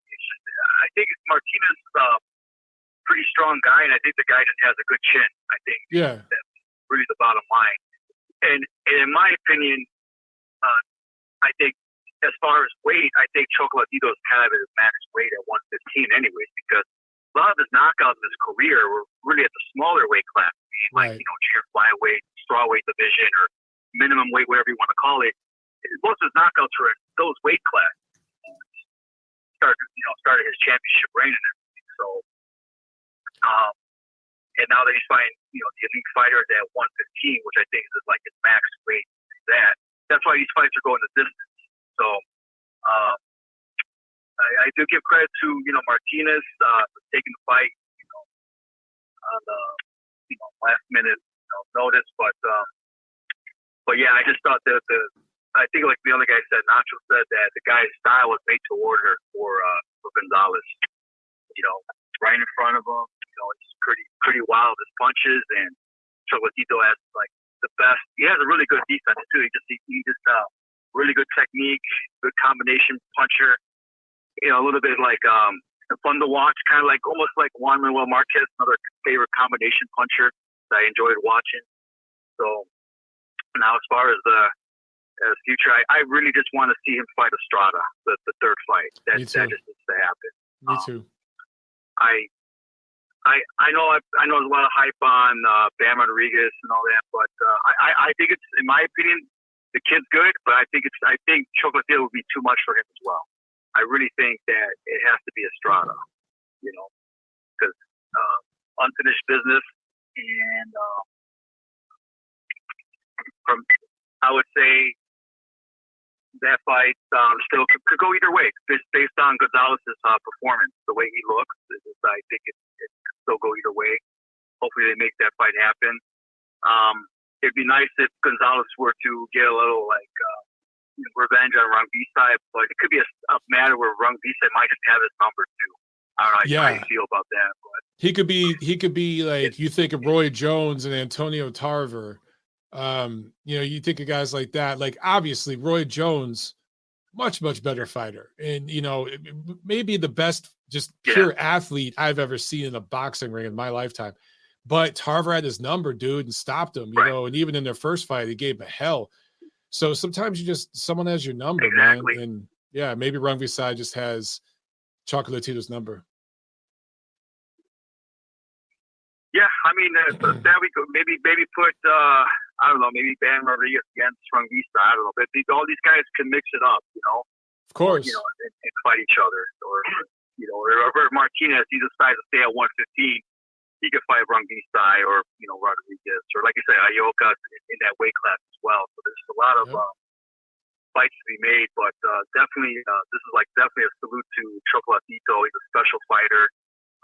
I think Martinez is a pretty strong guy, and I think the guy just has a good chin. I think that's really the bottom line. And in my opinion, I think as far as weight, I think Chocolatito is kind of at his max weight at 115 anyways, because a lot of his knockouts in his career were really at the smaller weight class, like, junior flyweight, strawweight division, or minimum weight, whatever you want to call it. Most of his knockouts were in those weight classes. Started his championship reign and everything. So, and now that he's fighting, the elite fighters at 115, which I think is like his max weight, that's why these fights are going the distance. So, I do give credit to Martinez for taking the fight, on the last minute notice, but yeah, I just thought that I think like the other guy said, Nacho said that the guy's style was made to order for Gonzalez. Right in front of him, it's pretty wild his punches, and Chocolatito has like the best. He has a really good defense too. He just really good technique, good combination puncher. A little bit like fun to watch, kind of like almost like Juan Manuel Marquez, another favorite combination puncher that I enjoyed watching. So now, as far as the future, I really just want to see him fight Estrada, the third fight. That just needs to happen. Me too. I know there's a lot of hype on Bam Rodriguez and all that, but I think it's, in my opinion, the kid's good, but I think Chocolatito would be too much for him as well. I really think that it has to be Estrada, because unfinished business, and I would say that fight still could go either way, based on Gonzalez's performance, the way he looks. I think it could still go either way. Hopefully they make that fight happen. It'd be nice if Gonzalez were to get a little revenge on Rungvisai, but it could be a matter where Rungvisai might just have his number too. I don't know how you feel about that, but he could be like, you think of Roy Jones and Antonio Tarver. You think of guys like that. Like, obviously, Roy Jones, much better fighter, and maybe the best just pure athlete I've ever seen in a boxing ring in my lifetime. But Tarver had his number, dude, and stopped him. And even in their first fight, he gave him hell. So sometimes someone has your number, man. And yeah, maybe Rungvisai just has Chocolatito's number. Yeah, I mean, that we could maybe put I don't know, maybe Bam Rodriguez against Rungvisai. I don't know, but all these guys can mix it up, Of course, and fight each other, or Martinez, he decides to stay at 115. he could fight Rangistai or, Rodriguez, or like you say, Ioka in that weight class as well. So there's a lot of fights to be made, but definitely this is definitely a salute to Chocolatito. He's a special fighter.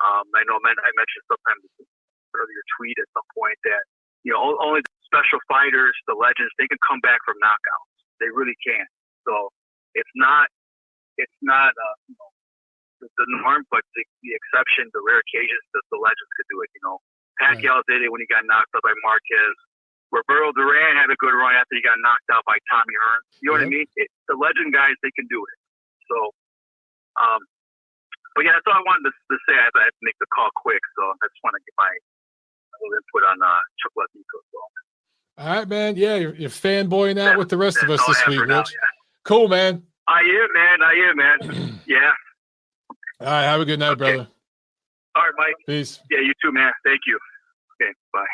I know I mentioned sometimes in an earlier tweet at some point that only the special fighters, the legends, they can come back from knockouts. They really can. So it's not the norm, but the exception, the rare occasions that the legends could do it. Pacquiao did it when he got knocked out by Marquez. Roberto Duran had a good run after he got knocked out by Tommy Hearns. You know what I mean? The legend guys, they can do it. So, but yeah, that's all I wanted to say. I had to make the call quick, so I just want to get my little input on Chocolatito. So. All right, man. Yeah, you're fanboying out with the rest of us this week, Rich. Yeah. Cool, man. I am, man. Yeah. All right, have a good night, brother. All right, Mike. Peace. Yeah, you too, man. Thank you. Okay, bye.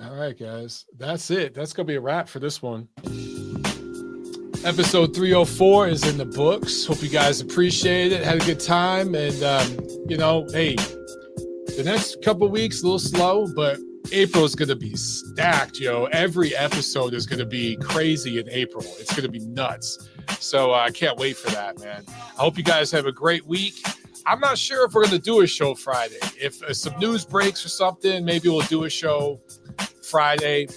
All right, guys. That's it. That's going to be a wrap for this one. Episode 304 is in the books. Hope you guys appreciate it. Had a good time. And, hey, the next couple weeks, a little slow, but April is going to be stacked, yo. Every episode is going to be crazy in April. It's going to be nuts. So I can't wait for that, man. I hope you guys have a great week. I'm not sure if we're going to do a show Friday. If some news breaks or something, maybe we'll do a show Friday.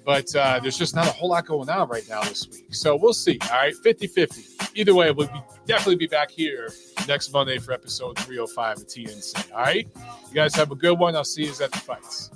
But there's just not a whole lot going on right now this week. So we'll see. All right, 50-50. Either way, we'll definitely be back here next Monday for episode 305 of TNC. All right? You guys have a good one. I'll see you at the fights.